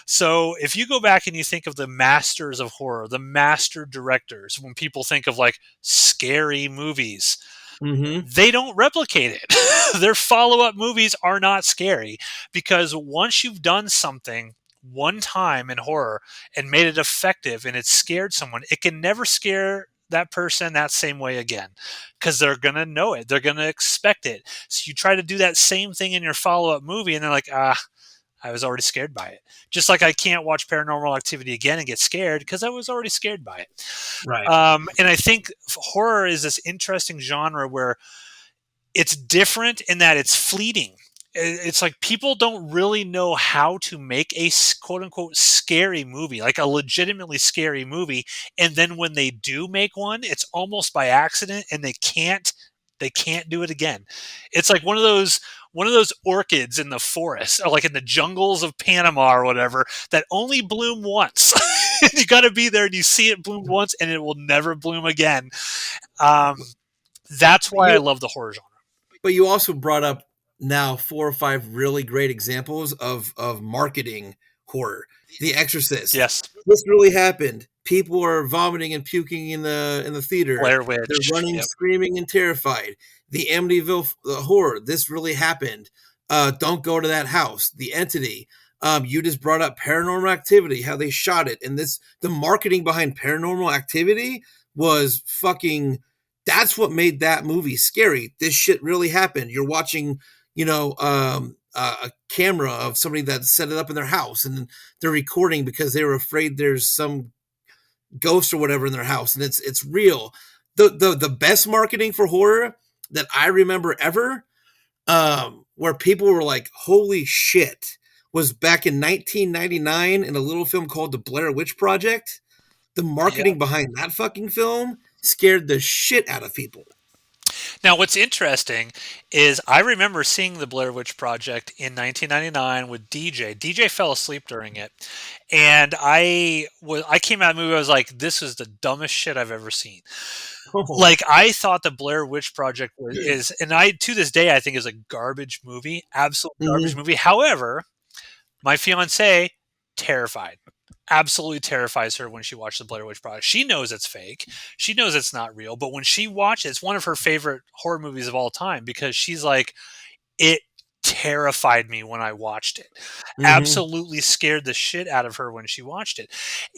Speaker 2: So if you go back and you think of the masters of horror, the master directors, when people think of like scary movies,
Speaker 1: Mm-hmm.
Speaker 2: they don't replicate it. Their follow up movies are not scary because once you've done something one time in horror and made it effective and it scared someone, it can never scare that person that same way again because they're going to know it. They're going to expect it. So you try to do that same thing in your follow up movie and they're like, I was already scared by it. Just like I can't watch Paranormal Activity again and get scared because I was already scared by it.
Speaker 1: Right.
Speaker 2: And I think horror is this interesting genre where it's different in that it's fleeting. It's like people don't really know how to make a quote unquote scary movie, like a legitimately scary movie. And then when they do make one, it's almost by accident and they can't do it again. It's like one of those orchids in the forest or like in the jungles of Panama or whatever that only bloom once. You got to be there and you see it bloom once and it will never bloom again. Um, that's why I
Speaker 1: You,
Speaker 2: love the horror genre.
Speaker 1: but you also brought up now 4 or 5 really great examples of marketing horror. The Exorcist.
Speaker 2: Yes,
Speaker 1: This really happened. People are vomiting and puking in the theater.
Speaker 2: Blair
Speaker 1: They're
Speaker 2: Witch.
Speaker 1: running,
Speaker 2: Yep.
Speaker 1: screaming, and terrified. The Amityville horror. This really happened. Don't go to that house. The Entity. You just brought up Paranormal Activity, how they shot it, and the marketing behind Paranormal Activity was fucking. That's what made that movie scary. This shit really happened. You're watching, a camera of somebody that set it up in their house, and they're recording because they were afraid there's some ghost or whatever in their house, and it's real. The best marketing for horror that I remember ever, where people were like, "Holy shit," was back in 1999 in a little film called The Blair Witch Project. The
Speaker 2: Yeah.
Speaker 1: marketing behind that fucking film scared the shit out of people.
Speaker 2: Now, what's interesting is I remember seeing the Blair Witch Project in 1999 with DJ. DJ fell asleep during it, and I came out of the movie. I was like, "This is the dumbest shit I've ever seen."
Speaker 1: Oh,
Speaker 2: Like I thought the Blair Witch Project is, and I to this day I think is a garbage movie, absolute garbage
Speaker 1: hmm,
Speaker 2: movie. However, my fiance terrified. Absolutely terrifies her when she watched the Blair Witch Project. She knows it's fake. She knows it's not real. But when she watched it, it's one of her favorite horror movies of all time because she's like, it terrified me when I watched it.
Speaker 1: hmm,
Speaker 2: Absolutely scared the shit out of her when she watched it.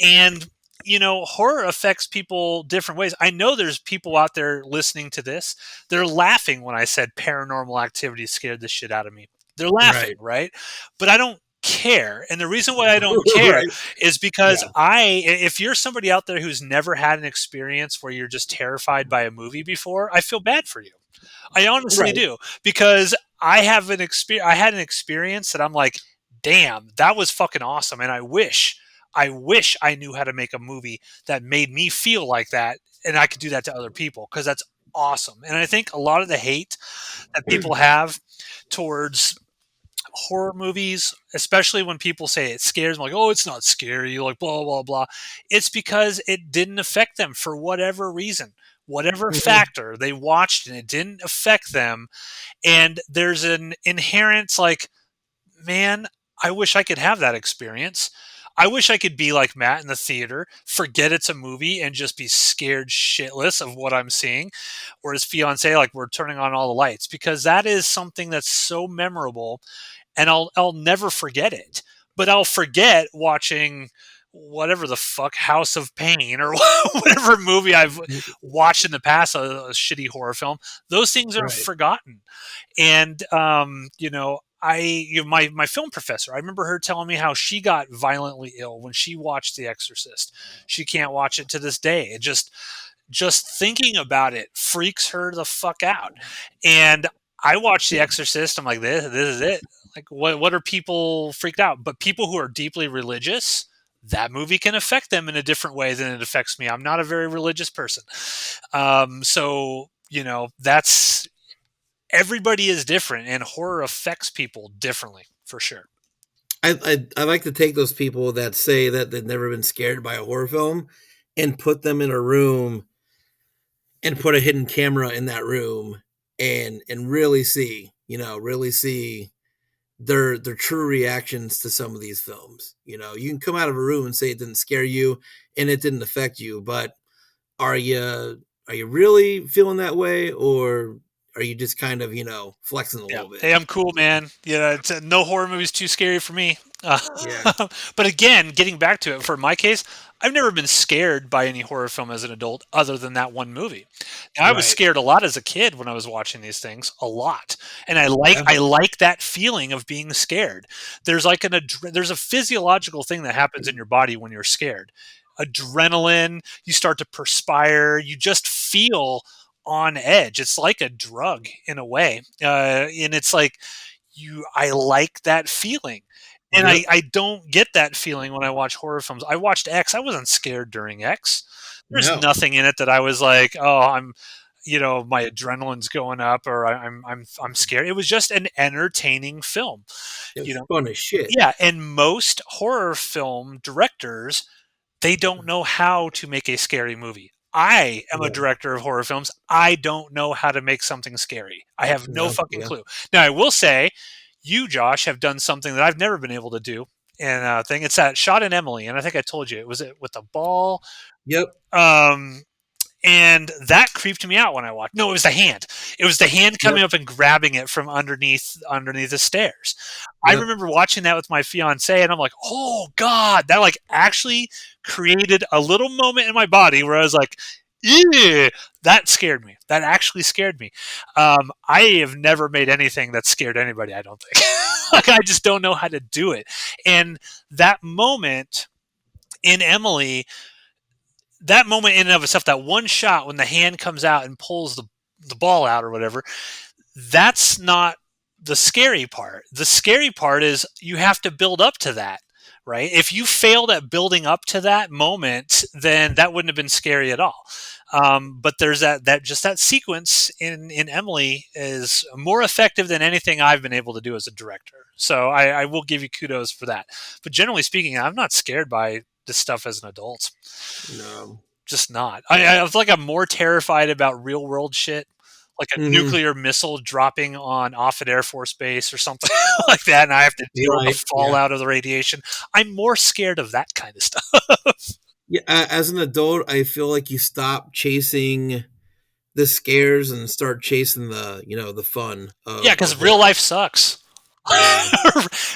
Speaker 2: And horror affects people different ways. I know there's people out there listening to this. They're laughing when I said Paranormal Activity scared the shit out of me. They're laughing,
Speaker 1: right,
Speaker 2: right? But I don't care. And the reason why I don't care
Speaker 1: right,
Speaker 2: is because
Speaker 1: yeah,
Speaker 2: if you're somebody out there who's never had an experience where you're just terrified by a movie before, I feel bad for you. I honestly
Speaker 1: right,
Speaker 2: do because I had an experience that I'm like, damn, that was fucking awesome, and I wish I knew how to make a movie that made me feel like that, and I could do that to other people because that's awesome. And I think a lot of the hate that people have towards horror movies, especially when people say it scares them, like, oh, it's not scary, like blah blah blah. It's because it didn't affect them for whatever reason, whatever
Speaker 1: hmm,
Speaker 2: factor they watched, and it didn't affect them. And there's an inherent like, man, I wish I could have that experience. I wish I could be like Matt in the theater, forget it's a movie and just be scared shitless of what I'm seeing. Or his fiance, like we're turning on all the lights because that is something that's so memorable and I'll never forget it. But I'll forget watching whatever the fuck House of Pain or whatever movie I've watched in the past, a shitty horror film. Those things are
Speaker 1: right.
Speaker 2: forgotten. And my film professor, I remember her telling me how she got violently ill when she watched The Exorcist. She can't watch it to this day. It just thinking about it freaks her the fuck out. And I watched The Exorcist. I'm like, this is it. Like, what are people freaked out? But people who are deeply religious, that movie can affect them in a different way than it affects me. I'm not a very religious person, so that's everybody is different, and horror affects people differently for sure.
Speaker 1: I like to take those people that say that they've never been scared by a horror film and put them in a room and put a hidden camera in that room and really see, really see their true reactions to some of these films. You can come out of a room and say it didn't scare you and it didn't affect you, but are you really feeling that way, or are you just kind of flexing a
Speaker 2: Yeah.
Speaker 1: little bit?
Speaker 2: Hey, I'm cool, man. No horror movie's too scary for me. Uh,
Speaker 1: Yeah,
Speaker 2: but again, getting back to it, for my case, I've never been scared by any horror film as an adult other than that one movie. Now, I was
Speaker 1: right.
Speaker 2: scared a lot as a kid when I was watching these things, a lot, and I like that feeling of being scared. There's like there's a physiological thing that happens in your body when you're scared. Adrenaline, you start to perspire, you just feel on edge. It's like a drug in a way, and it's like I like that feeling. And I,
Speaker 1: Yep.
Speaker 2: I don't get that feeling when I watch horror films. I watched X. I wasn't scared during X. There's
Speaker 1: No,
Speaker 2: nothing in it that I was like, oh, my adrenaline's going up, or I'm scared. It was just an entertaining film, you
Speaker 1: it's
Speaker 2: know.
Speaker 1: fun as shit.
Speaker 2: Yeah, and most horror film directors, they don't know how to make a scary movie. I am a
Speaker 1: Yeah.
Speaker 2: director of horror films. I don't know how to make something scary. I have no
Speaker 1: No,
Speaker 2: fucking
Speaker 1: yeah.
Speaker 2: clue. Now, I will say, you, Josh, have done something that I've never been able to do. And thing, it's that shot in Emily, and I think I told you it was it with the ball.
Speaker 1: Yep.
Speaker 2: Um, and that creeped me out when I watched. No, it was the hand. It was the hand coming
Speaker 1: Yep.
Speaker 2: up and grabbing it from underneath the stairs. I
Speaker 1: Yep.
Speaker 2: remember watching that with my fiance, and I'm like, "Oh God!" That like actually created a little moment in my body where I was like, "Yeah." That scared me. That actually scared me. I have never made anything that scared anybody. I don't think. Like I just don't know how to do it. And that moment in Emily, that moment in and of itself, that one shot when the hand comes out and pulls the ball out or whatever, that's not the scary part. The scary part is you have to build up to that, right? If you failed at building up to that moment, then that wouldn't have been scary at all. But there's that sequence in Emily is more effective than anything I've been able to do as a director. So I will give you kudos for that. But generally speaking, I'm not scared by this stuff as an adult.
Speaker 1: No.
Speaker 2: Just not. I feel like I'm more terrified about real world shit, like a
Speaker 1: Hmm.
Speaker 2: nuclear missile dropping on Offutt Air Force Base or something like that, and I have to deal with the
Speaker 1: Right. Yeah.
Speaker 2: fallout of the radiation. I'm more scared of that kind of stuff.
Speaker 1: Yeah. As an adult, I feel like you stop chasing the scares and start chasing the fun
Speaker 2: Yeah,
Speaker 1: of
Speaker 2: because
Speaker 1: horror.
Speaker 2: real life sucks.
Speaker 1: Yeah.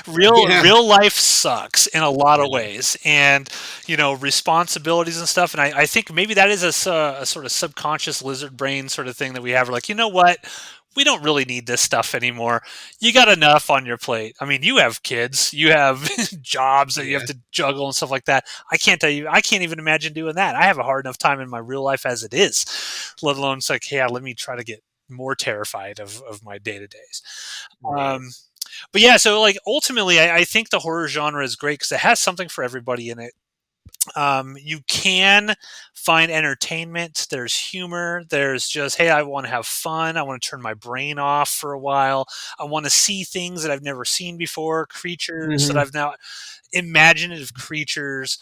Speaker 2: real
Speaker 1: Yeah.
Speaker 2: real life sucks in a lot of
Speaker 1: Yeah.
Speaker 2: ways, and responsibilities and stuff. And I think maybe that is a sort of subconscious lizard brain sort of thing that we have. We're like, you know what? We don't really need this stuff anymore. You got enough on your plate. I mean, you have kids, you have jobs that you have
Speaker 1: Yeah.
Speaker 2: to juggle and stuff like that. I can't tell you, I can't even imagine doing that. I have a hard enough time in my real life as it is, let alone it's like, yeah, let me try to get more terrified of my day to days.
Speaker 1: Right.
Speaker 2: Um, but yeah, so like ultimately, I think the horror genre is great because it has something for everybody in it. You can find entertainment. There's humor. There's just, hey, I want to have fun. I want to turn my brain off for a while. I want to see things that I've never seen before, creatures that
Speaker 1: Hmm.
Speaker 2: I've now imaginative creatures.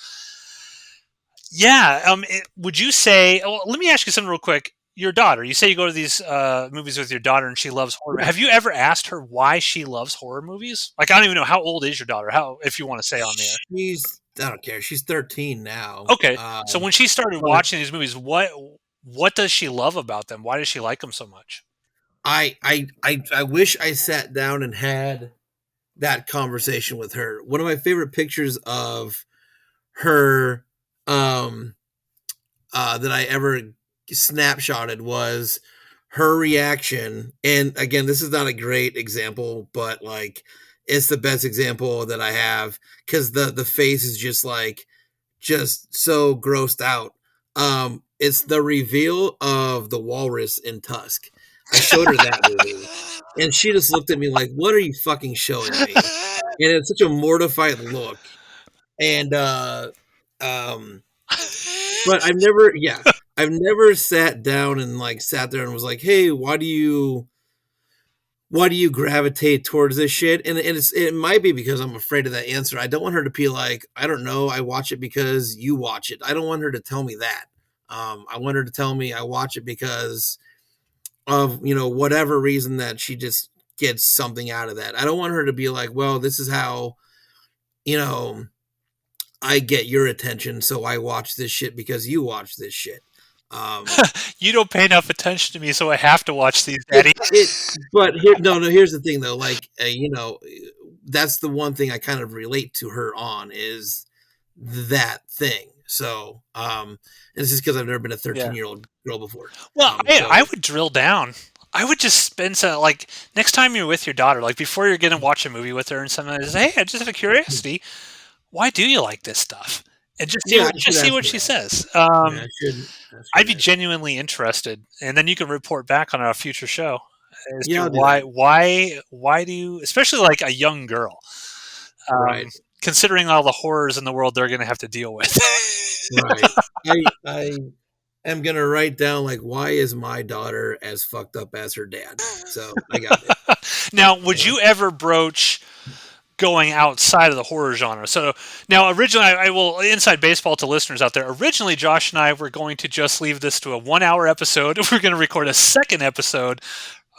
Speaker 2: Yeah. Would you say? Oh, let me ask you something real quick. Your daughter. You say you go to these movies with your daughter, and she loves horror.
Speaker 1: Yeah.
Speaker 2: Have you ever asked her why she loves horror movies? Like, I don't even know how old is your daughter. How, if you want to say on the air.
Speaker 1: I don't care. She's 13 now.
Speaker 2: Okay, so when she started
Speaker 1: But
Speaker 2: watching these movies, what does she love about them? Why does she like them so much?
Speaker 1: I wish I sat down and had that conversation with her. One of my favorite pictures of her that I ever snapshotted was her reaction, and again, this is not a great example, but like it's the best example that I have because the face is just like just so grossed out. It's the reveal of the walrus in Tusk. I showed her that movie, and she just looked at me like, "What are you fucking showing me?" And it's such a mortified look. And um, but I've never sat down and like sat there and was like, "Hey, why do you gravitate towards this shit?" And it might be because I'm afraid of that answer. I don't want her to be like, I don't know, I watch it because you watch it. I don't want her to tell me that. I want her to tell me I watch it because of whatever reason that she just gets something out of that. I don't want her to be like, well, this is how you know I get your attention, so I watch this shit because you watch this shit. Um,
Speaker 2: You don't pay enough attention to me, so I have to watch these,
Speaker 1: it
Speaker 2: Daddy.
Speaker 1: it but here no, here's the thing though, like, that's the one thing I kind of relate to her on is that thing. So, and this is because I've never been a
Speaker 2: Yeah.
Speaker 1: 13-year-old girl before.
Speaker 2: Well, I
Speaker 1: So
Speaker 2: would drill down. I would just spend some like next time you're with your daughter, like before you're gonna watch a movie with her and something like, hey, I just have a curiosity. Why do you like this stuff? And
Speaker 1: yeah, I should
Speaker 2: just see
Speaker 1: ask
Speaker 2: what
Speaker 1: her
Speaker 2: she
Speaker 1: that.
Speaker 2: says.
Speaker 1: Yeah, I should ask her
Speaker 2: I'd be
Speaker 1: that.
Speaker 2: genuinely interested, and then you can report back on a future show as
Speaker 1: Yeah,
Speaker 2: to
Speaker 1: I'll do that.
Speaker 2: why do you, especially like a young girl,
Speaker 1: Right,
Speaker 2: considering all the horrors in the world they're going to have to deal with.
Speaker 1: right. I am gonna write down like, why is my daughter as fucked up as her dad? So I got it.
Speaker 2: Now, would
Speaker 1: So,
Speaker 2: you ever broach going outside of the horror genre? So now, originally, I will inside baseball to listeners out there. Originally, Josh and I were going to just leave this to a 1 hour episode. We're going to record a second episode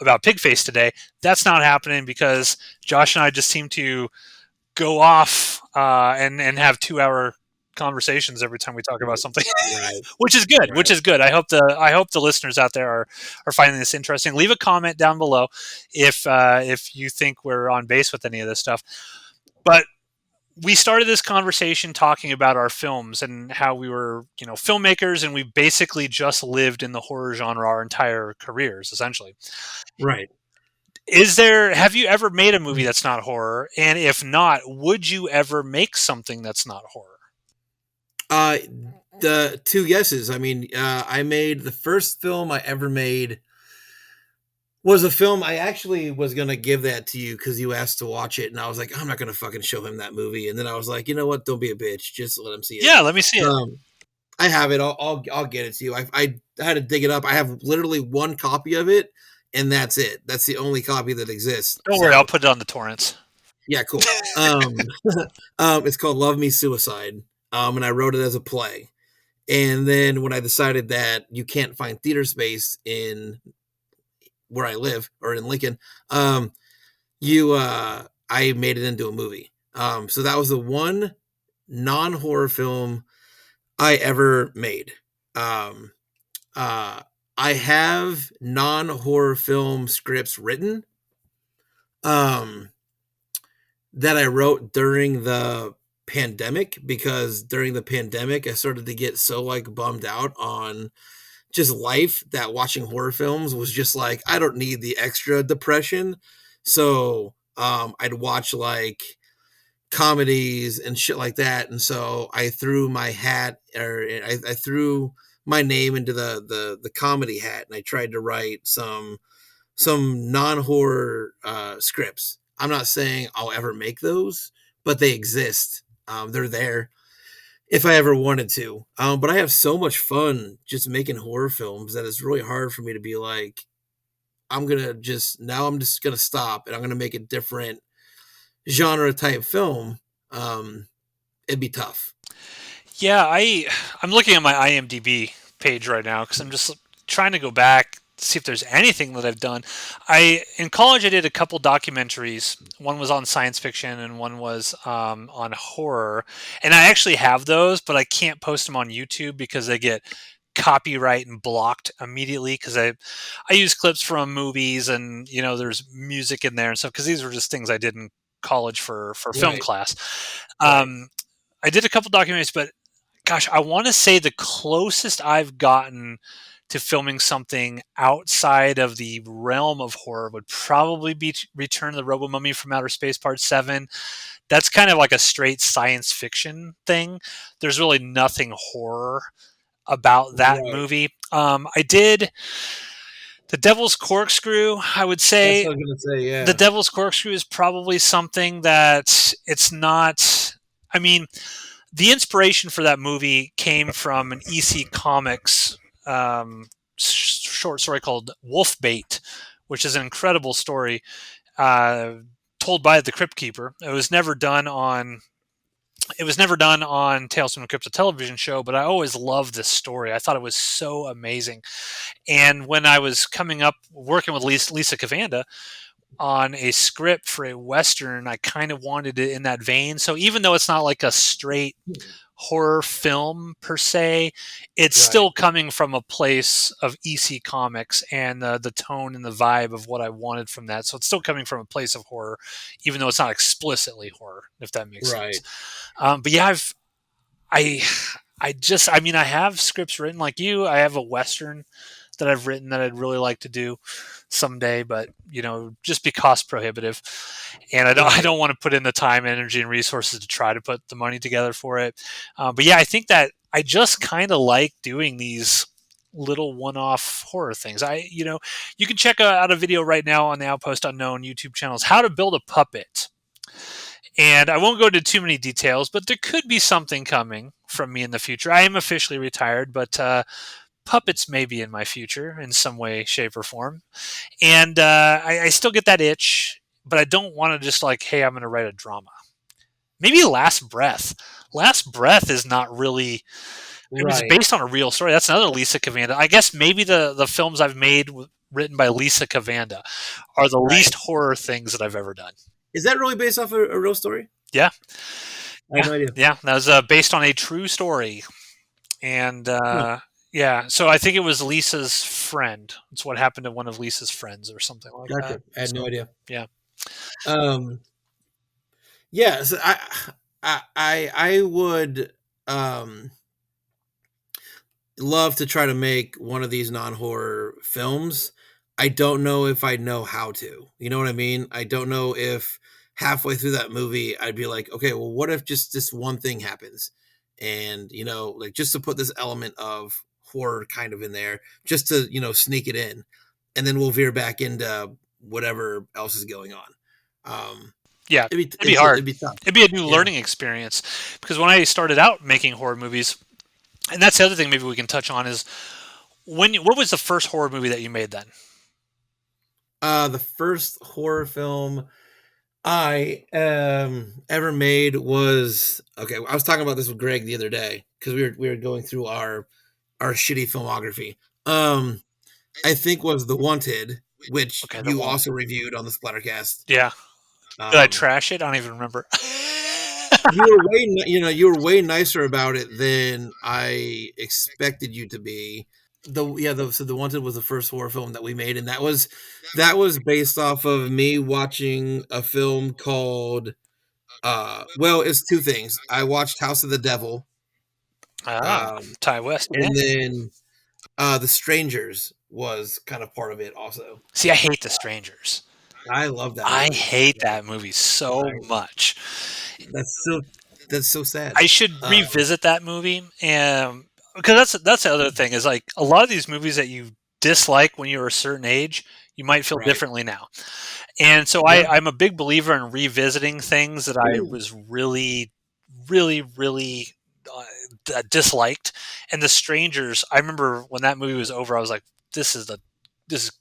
Speaker 2: about Pigface today. That's not happening because Josh and I just seem to go off and have 2 hour conversations every time we talk about something,
Speaker 1: right,
Speaker 2: which is good. Which
Speaker 1: right.
Speaker 2: is good. I hope the listeners out there are finding this interesting. Leave a comment down below if you think we're on base with any of this stuff. But we started this conversation talking about our films and how we were, filmmakers, and we basically just lived in the horror genre our entire careers, essentially.
Speaker 1: Right.
Speaker 2: Have you ever made a movie that's not horror? And if not, would you ever make something that's not horror?
Speaker 1: Uh, the two guesses. I mean, I made the first film I ever made was a film. I actually was gonna give that to you because you asked to watch it, and I was like, I'm not gonna fucking show him that movie. And then I was like, you know what? Don't be a bitch. Just let him see it.
Speaker 2: Yeah, let me see it.
Speaker 1: Um, I have it. I'll get it to you. I had to dig it up. I have literally one copy of it, and that's it. That's the only copy that exists.
Speaker 2: Don't worry, I'll
Speaker 1: So
Speaker 2: put it on the torrents.
Speaker 1: yeah, cool. It's called Love Me Suicide. And I wrote it as a play. And then when I decided that you can't find theater space in where I live or in Lincoln, you I made it into a movie. So that was the one non-horror film I ever made. Um, uh, I have non-horror film scripts written um, that I wrote during the pandemic because during the pandemic I started to get so like bummed out on just life that watching horror films was just like I don't need the extra depression. So I'd watch like comedies and shit like that. And so I threw my hat or I threw my name into the comedy hat and I tried to write some non-horror scripts. I'm not saying I'll ever make those, but they exist. They're there if I ever wanted to. But I have so much fun just making horror films that it's really hard for me to be like, I'm just gonna stop and I'm gonna make a different genre type film. Um, it'd be tough.
Speaker 2: Yeah, I'm looking at my IMDb page right now because I'm just trying to go back see if there's anything that I've done. I in college I did a couple documentaries. One was on science fiction and one was on horror. And I actually have those, but I can't post them on YouTube because they get copyright and blocked immediately because I use clips from movies and there's music in there and stuff because these were just things I did in college for film
Speaker 1: Right,
Speaker 2: class.
Speaker 1: right.
Speaker 2: Um, I did a couple documentaries, but gosh, I want to say the closest I've gotten to filming something outside of the realm of horror would probably be Return of the Robo Mummy from Outer Space Part 7. That's kind of like a straight science fiction thing. There's really nothing horror about that
Speaker 1: Right.
Speaker 2: movie. I did The Devil's Corkscrew. I would
Speaker 1: That's
Speaker 2: say
Speaker 1: what I was gonna say.
Speaker 2: The
Speaker 1: Yeah.
Speaker 2: Devil's Corkscrew is probably something that it's not. I mean, the inspiration for that movie came from an EC Comics short story called Wolfbait, which is an incredible story uh, told by the Crypt Keeper. It was never done on Tales from the Crypt, a television show, but I always loved this story. I thought it was so amazing. And when I was coming up working with Lisa Cavanda on a script for a Western, I kind of wanted it in that vein. So even though it's not like a straight horror film per se, it's
Speaker 1: Right.
Speaker 2: still coming from a place of EC Comics and the tone and the vibe of what I wanted from that. So it's still coming from a place of horror, even though it's not explicitly horror, if that makes sense.
Speaker 1: Right.
Speaker 2: But yeah, I, I mean, I have scripts written like you. I have a Western that I've written that I'd really like to do someday, but just be cost prohibitive, and I
Speaker 1: Right.
Speaker 2: don't want to put in the time, energy, and resources to try to put the money together for it. But yeah, I think that I just kind of like doing these little one-off horror things. You can check out a video right now on the Outpost Unknown YouTube channels, how to build a puppet. And I won't go into too many details, but there could be something coming from me in the future. I am officially retired, but puppets may be in my future in some way, shape, or form. And I still get that itch, but I don't want to just like, hey, I'm going to write a drama. Maybe Last Breath. Last Breath is not really. It was
Speaker 1: Right.
Speaker 2: based on a real story. That's another Lisa Cavanda. I guess maybe the films I've made written by Lisa Cavanda are the
Speaker 1: Right.
Speaker 2: least horror things that I've ever done.
Speaker 1: Is that really based off a real story?
Speaker 2: Yeah,
Speaker 1: I had
Speaker 2: yeah,
Speaker 1: no idea.
Speaker 2: yeah. That was based on a true story, and
Speaker 1: Huh.
Speaker 2: yeah. So I think it was Lisa's friend. It's what happened to one of Lisa's friends, or something like that.
Speaker 1: Gotcha. I had no
Speaker 2: So
Speaker 1: idea.
Speaker 2: yeah.
Speaker 1: Um. Yeah. So I would um love to try to make one of these non-horror films. I don't know if I know how to. You know what I mean? I don't know if halfway through that movie I'd be like, okay, well, what if just this one thing happens? And, like just to put this element of horror kind of in there, just to, sneak it in. And then we'll veer back into whatever else is going on. Um,
Speaker 2: Yeah, it'd be
Speaker 1: it's
Speaker 2: hard.
Speaker 1: it'd be tough.
Speaker 2: It'd be a new
Speaker 1: Yeah.
Speaker 2: learning experience because when I started out making horror movies, and that's the other thing maybe we can touch on is what was the first horror movie that you made then?
Speaker 1: The first horror film I ever made was okay. I was talking about this with Greg the other day because we were going through our shitty filmography. Um, I think was The Wanted, which
Speaker 2: Okay, The
Speaker 1: you also
Speaker 2: Wanted.
Speaker 1: reviewed on the Splattercast.
Speaker 2: Yeah. Did I
Speaker 1: Um,
Speaker 2: trash it? I don't even remember.
Speaker 1: you were way nicer about it than I expected you to be. So The Wanted was the first horror film that we made, and that was based off of me watching a film called well, it's two things. I watched House of the Devil,
Speaker 2: Ah,
Speaker 1: um,
Speaker 2: Ty West. Yeah.
Speaker 1: and then The Strangers was kind of part of it also.
Speaker 2: See, I hate The Strangers.
Speaker 1: I love that
Speaker 2: I
Speaker 1: movie.
Speaker 2: hate that movie so
Speaker 1: I
Speaker 2: much.
Speaker 1: that's so that's so sad.
Speaker 2: I should revisit that movie, and because that's the other thing is like a lot of these movies that you dislike when you're a certain age, you might feel
Speaker 1: Right.
Speaker 2: differently now. And so
Speaker 1: Yeah.
Speaker 2: I'm a big believer in revisiting things that I was really, really, really disliked. And The Strangers, I remember when that movie was over, I was like, this is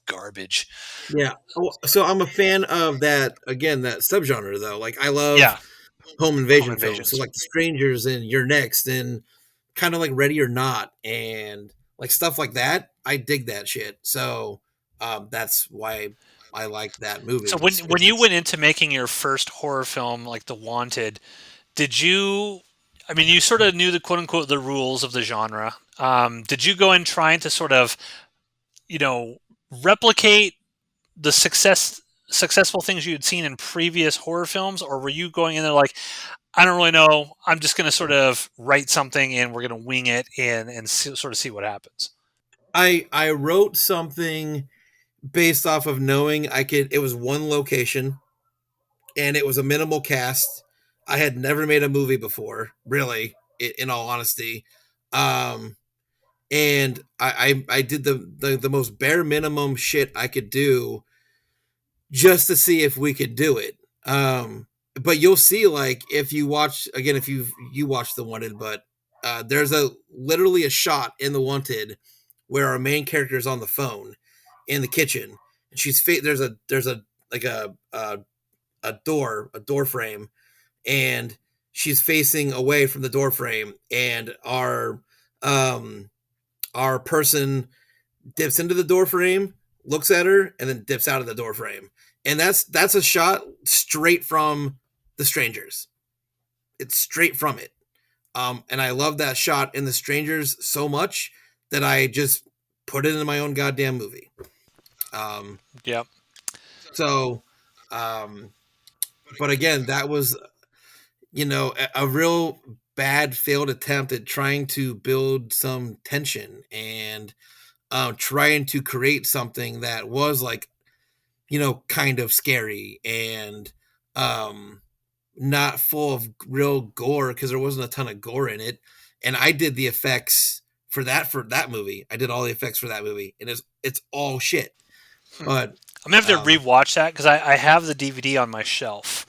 Speaker 2: garbage.
Speaker 1: Yeah. Oh, so I'm a fan of that again, that subgenre though. Like I love
Speaker 2: Yeah,
Speaker 1: home
Speaker 2: Home
Speaker 1: invasion films. So
Speaker 2: Invasions.
Speaker 1: like The Strangers and You're Next and kind of like Ready or Not and like stuff like that. I dig that shit. So that's why I like that
Speaker 2: So
Speaker 1: movie.
Speaker 2: when you went into making your first horror film, like The Wanted, did you? I mean, you sort of knew the quote unquote the rules of the genre. Did you go in trying to sort of, you know, replicate the successful things you had seen in previous horror films, or were you going in there like, I don't really know, I'm just going to sort of write something and we're going to wing it and sort of see what happens?
Speaker 1: I wrote something based off of knowing I could. It was one location, and it was a minimal cast. I had never made a movie before, really, in all honesty. Um, and I did the most bare minimum shit I could do just to see if we could do it. But you'll see, like, if you watch again, if you watch The Wanted, but there's a literally a shot in The Wanted where our main character is on the phone in the kitchen, and there's a like a door frame, and she's facing away from the door frame, and um our person dips into the door frame, looks at her, and then dips out of the door frame. And that's a shot straight from The Strangers. It's straight from it. And I love that shot in The Strangers so much that I just put it in my own goddamn movie. Um,
Speaker 2: Yep.
Speaker 1: so, um, but again, that was, a real bad failed attempt at trying to build some tension and trying to create something that was like, kind of scary and um, not full of real gore because there wasn't a ton of gore in it. And I did the effects for that movie. I did all the effects for that movie, and it's all shit.
Speaker 2: Hmm.
Speaker 1: But
Speaker 2: I'm gonna have to
Speaker 1: um,
Speaker 2: rewatch that because I have the DVD on my shelf.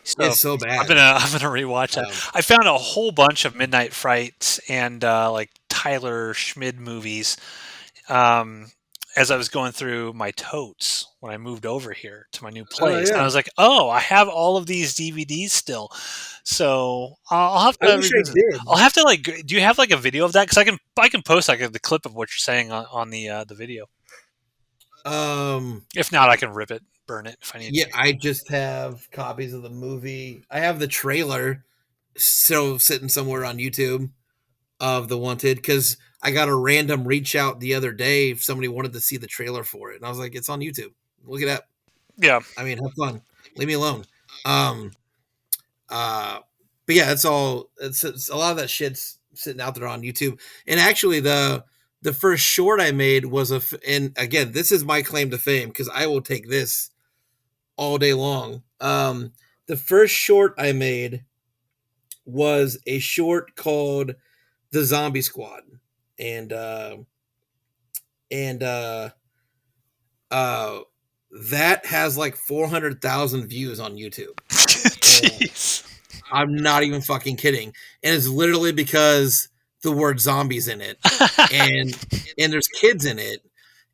Speaker 2: So
Speaker 1: it's so
Speaker 2: I'm
Speaker 1: bad.
Speaker 2: gonna I'm gonna rewatch that.
Speaker 1: Um,
Speaker 2: I found a whole bunch of Midnight Frights and like Tyler Schmid movies um, as I was going through my totes when I moved over here to my new
Speaker 1: oh
Speaker 2: place, and I
Speaker 1: yeah,
Speaker 2: was like, "Oh, I have all of these DVDs still." So I'll have
Speaker 1: I
Speaker 2: to
Speaker 1: wish I
Speaker 2: revisit. I'll
Speaker 1: did.
Speaker 2: have to like. Do you have like a video of that? Because I can post like the clip of what you're saying on the video.
Speaker 1: Um,
Speaker 2: If not, I can rip it, burn it if I need
Speaker 1: yeah,
Speaker 2: to.
Speaker 1: I just have copies of the movie. I have the trailer still sitting somewhere on YouTube of The Wanted because I got a random reach out the other day if somebody wanted to see the trailer for it, and I was like, "It's on YouTube. Look it up.
Speaker 2: Yeah.
Speaker 1: I mean, have fun. Leave me alone." Um, uh, but yeah, it's all. It's a lot of that shit's sitting out there on YouTube. And actually, the first short I made was and again, this is my claim to fame because I will take this all day long. The first short I made was a short called The Zombie Squad, and and uh, that has like 400,000 views on YouTube. And
Speaker 2: Jeez.
Speaker 1: I'm not even fucking kidding. And it's literally because the word zombies in it, and there's kids in it.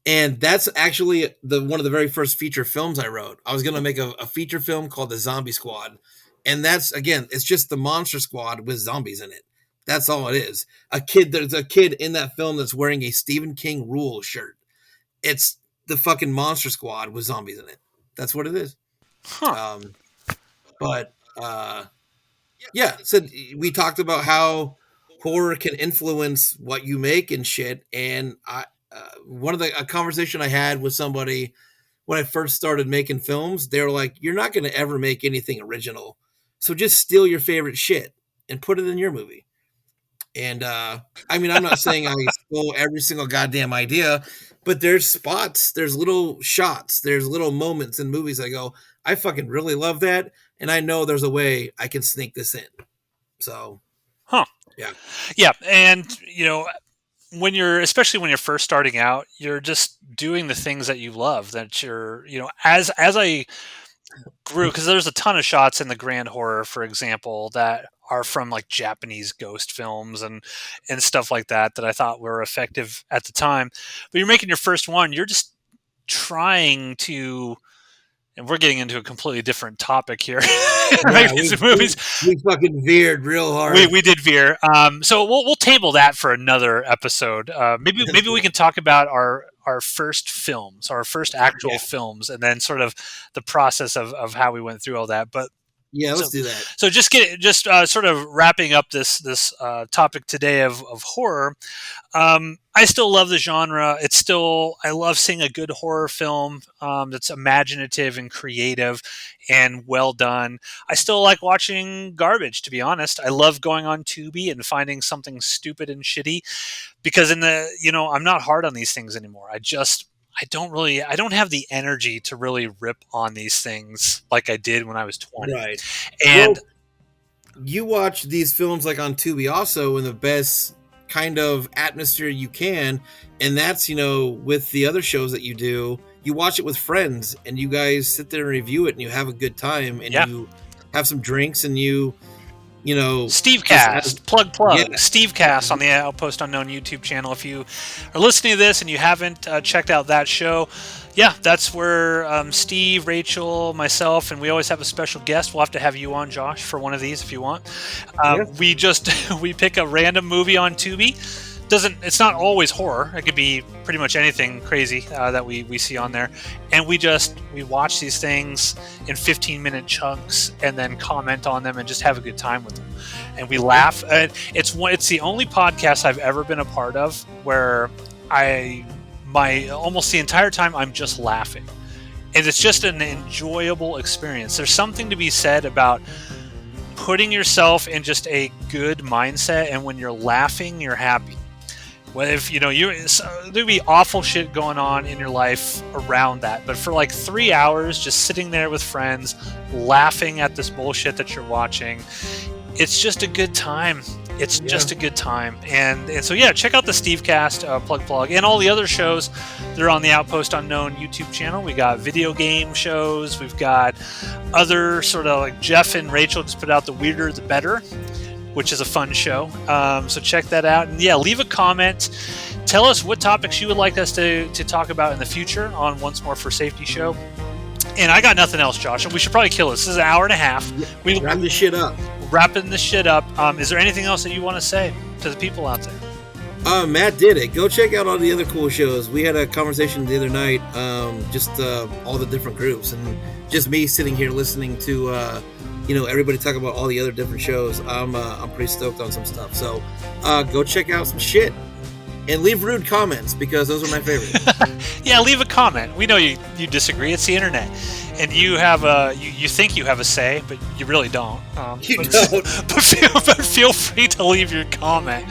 Speaker 1: And that's actually the one of the very first feature films I wrote. I was gonna make a feature film called The Zombie Squad. And that's again, it's just the monster squad with zombies in it. That's all it is. There's a kid in that film that's wearing a Stephen King Rule shirt. It's the fucking monster squad with zombies in it. That's what it is.
Speaker 2: Huh.
Speaker 1: Um, but yeah, so we talked about how horror can influence what you make and shit. And one of a conversation I had with somebody when I first started making films, they were like, "You're not going to ever make anything original, so just steal your favorite shit and put it in your movie." And I mean, I'm not saying I stole every single goddamn idea, but there's spots, there's little shots, there's little moments in movies I go, I fucking really love that, and I know there's a way I can sneak this in. So
Speaker 2: Huh.
Speaker 1: yeah,
Speaker 2: Yeah, and especially when you're first starting out, you're just doing the things that you love. That as I grew, because there's a ton of shots in the grand horror, for example, that are from like Japanese ghost films and stuff like that I thought were effective at the time. But you're making your first one, you're just trying to, and we're getting into a completely different topic here.
Speaker 1: yeah,
Speaker 2: Making
Speaker 1: we
Speaker 2: some
Speaker 1: we
Speaker 2: movies.
Speaker 1: we fucking veered real
Speaker 2: We,
Speaker 1: hard.
Speaker 2: we did veer. So we'll table that for another episode. Maybe we can talk about our first films, our first actual
Speaker 1: Yeah,
Speaker 2: films, and then sort of the process of how we went through all that. But
Speaker 1: Yeah,
Speaker 2: So,
Speaker 1: let's do that.
Speaker 2: so sort of wrapping up this topic today of horror. I still love the genre. I love seeing a good horror film that's imaginative and creative and well done. I still like watching garbage, to be honest. I love going on Tubi and finding something stupid and shitty because I'm not hard on these things anymore. I don't have the energy to really rip on these things like I did when I was 20.
Speaker 1: Right.
Speaker 2: And
Speaker 1: Well, you watch these films like on Tubi also in the best kind of atmosphere you can, and that's with the other shows that you do, you watch it with friends and you guys sit there and review it and you have a good time and
Speaker 2: yeah,
Speaker 1: you have some drinks and
Speaker 2: Steve
Speaker 1: just as
Speaker 2: Cast,
Speaker 1: yeah,
Speaker 2: Steve Cast on the Outpost Unknown YouTube channel. If you are listening to this and you haven't checked out that show, yeah, that's where Steve, Rachel, myself, and we always have a special guest. We'll have to have you on, Josh, for one of these if you want.
Speaker 1: yeah,
Speaker 2: We pick a random movie on Tubi. It's not always horror. It could be pretty much anything crazy that we see on there, and we watch these things in 15-minute chunks and then comment on them and just have a good time with them, and we laugh. It's the only podcast I've ever been a part of where almost the entire time I'm just laughing, and it's just an enjoyable experience. There's something to be said about putting yourself in just a good mindset, and when you're laughing, you're happy. Well, if there'd be awful shit going on in your life around that, but for like 3 hours, just sitting there with friends, laughing at this bullshit that you're watching, it's just a good time. It's just a good time, and so yeah, check out the Steve Cast plug and all the other shows. They're on the Outpost Unknown YouTube channel. We got video game shows. We've got other sort of like Jeff and Rachel just put out the Weirder the Better, which is a fun show. So check that out. And yeah, leave a comment. Tell us what topics you would like us to talk about in the future on Once More for Safety show. And I got nothing else, Josh. We should probably kill this. This is an hour and a half.
Speaker 1: wrap this shit up.
Speaker 2: Wrapping this shit up. Is there anything else that you want to say to the people out there?
Speaker 1: Matt did it. Go check out all the other cool shows. We had a conversation the other night, just all the different groups, and just me sitting here listening to everybody talk about all the other different shows. I'm pretty stoked on some stuff. So go check out some shit and leave rude comments because those are my favorite.
Speaker 2: Yeah, leave a comment. We know you disagree. It's the internet, and you have you think you have a say, but you really don't.
Speaker 1: You don't.
Speaker 2: But feel free to leave your comment.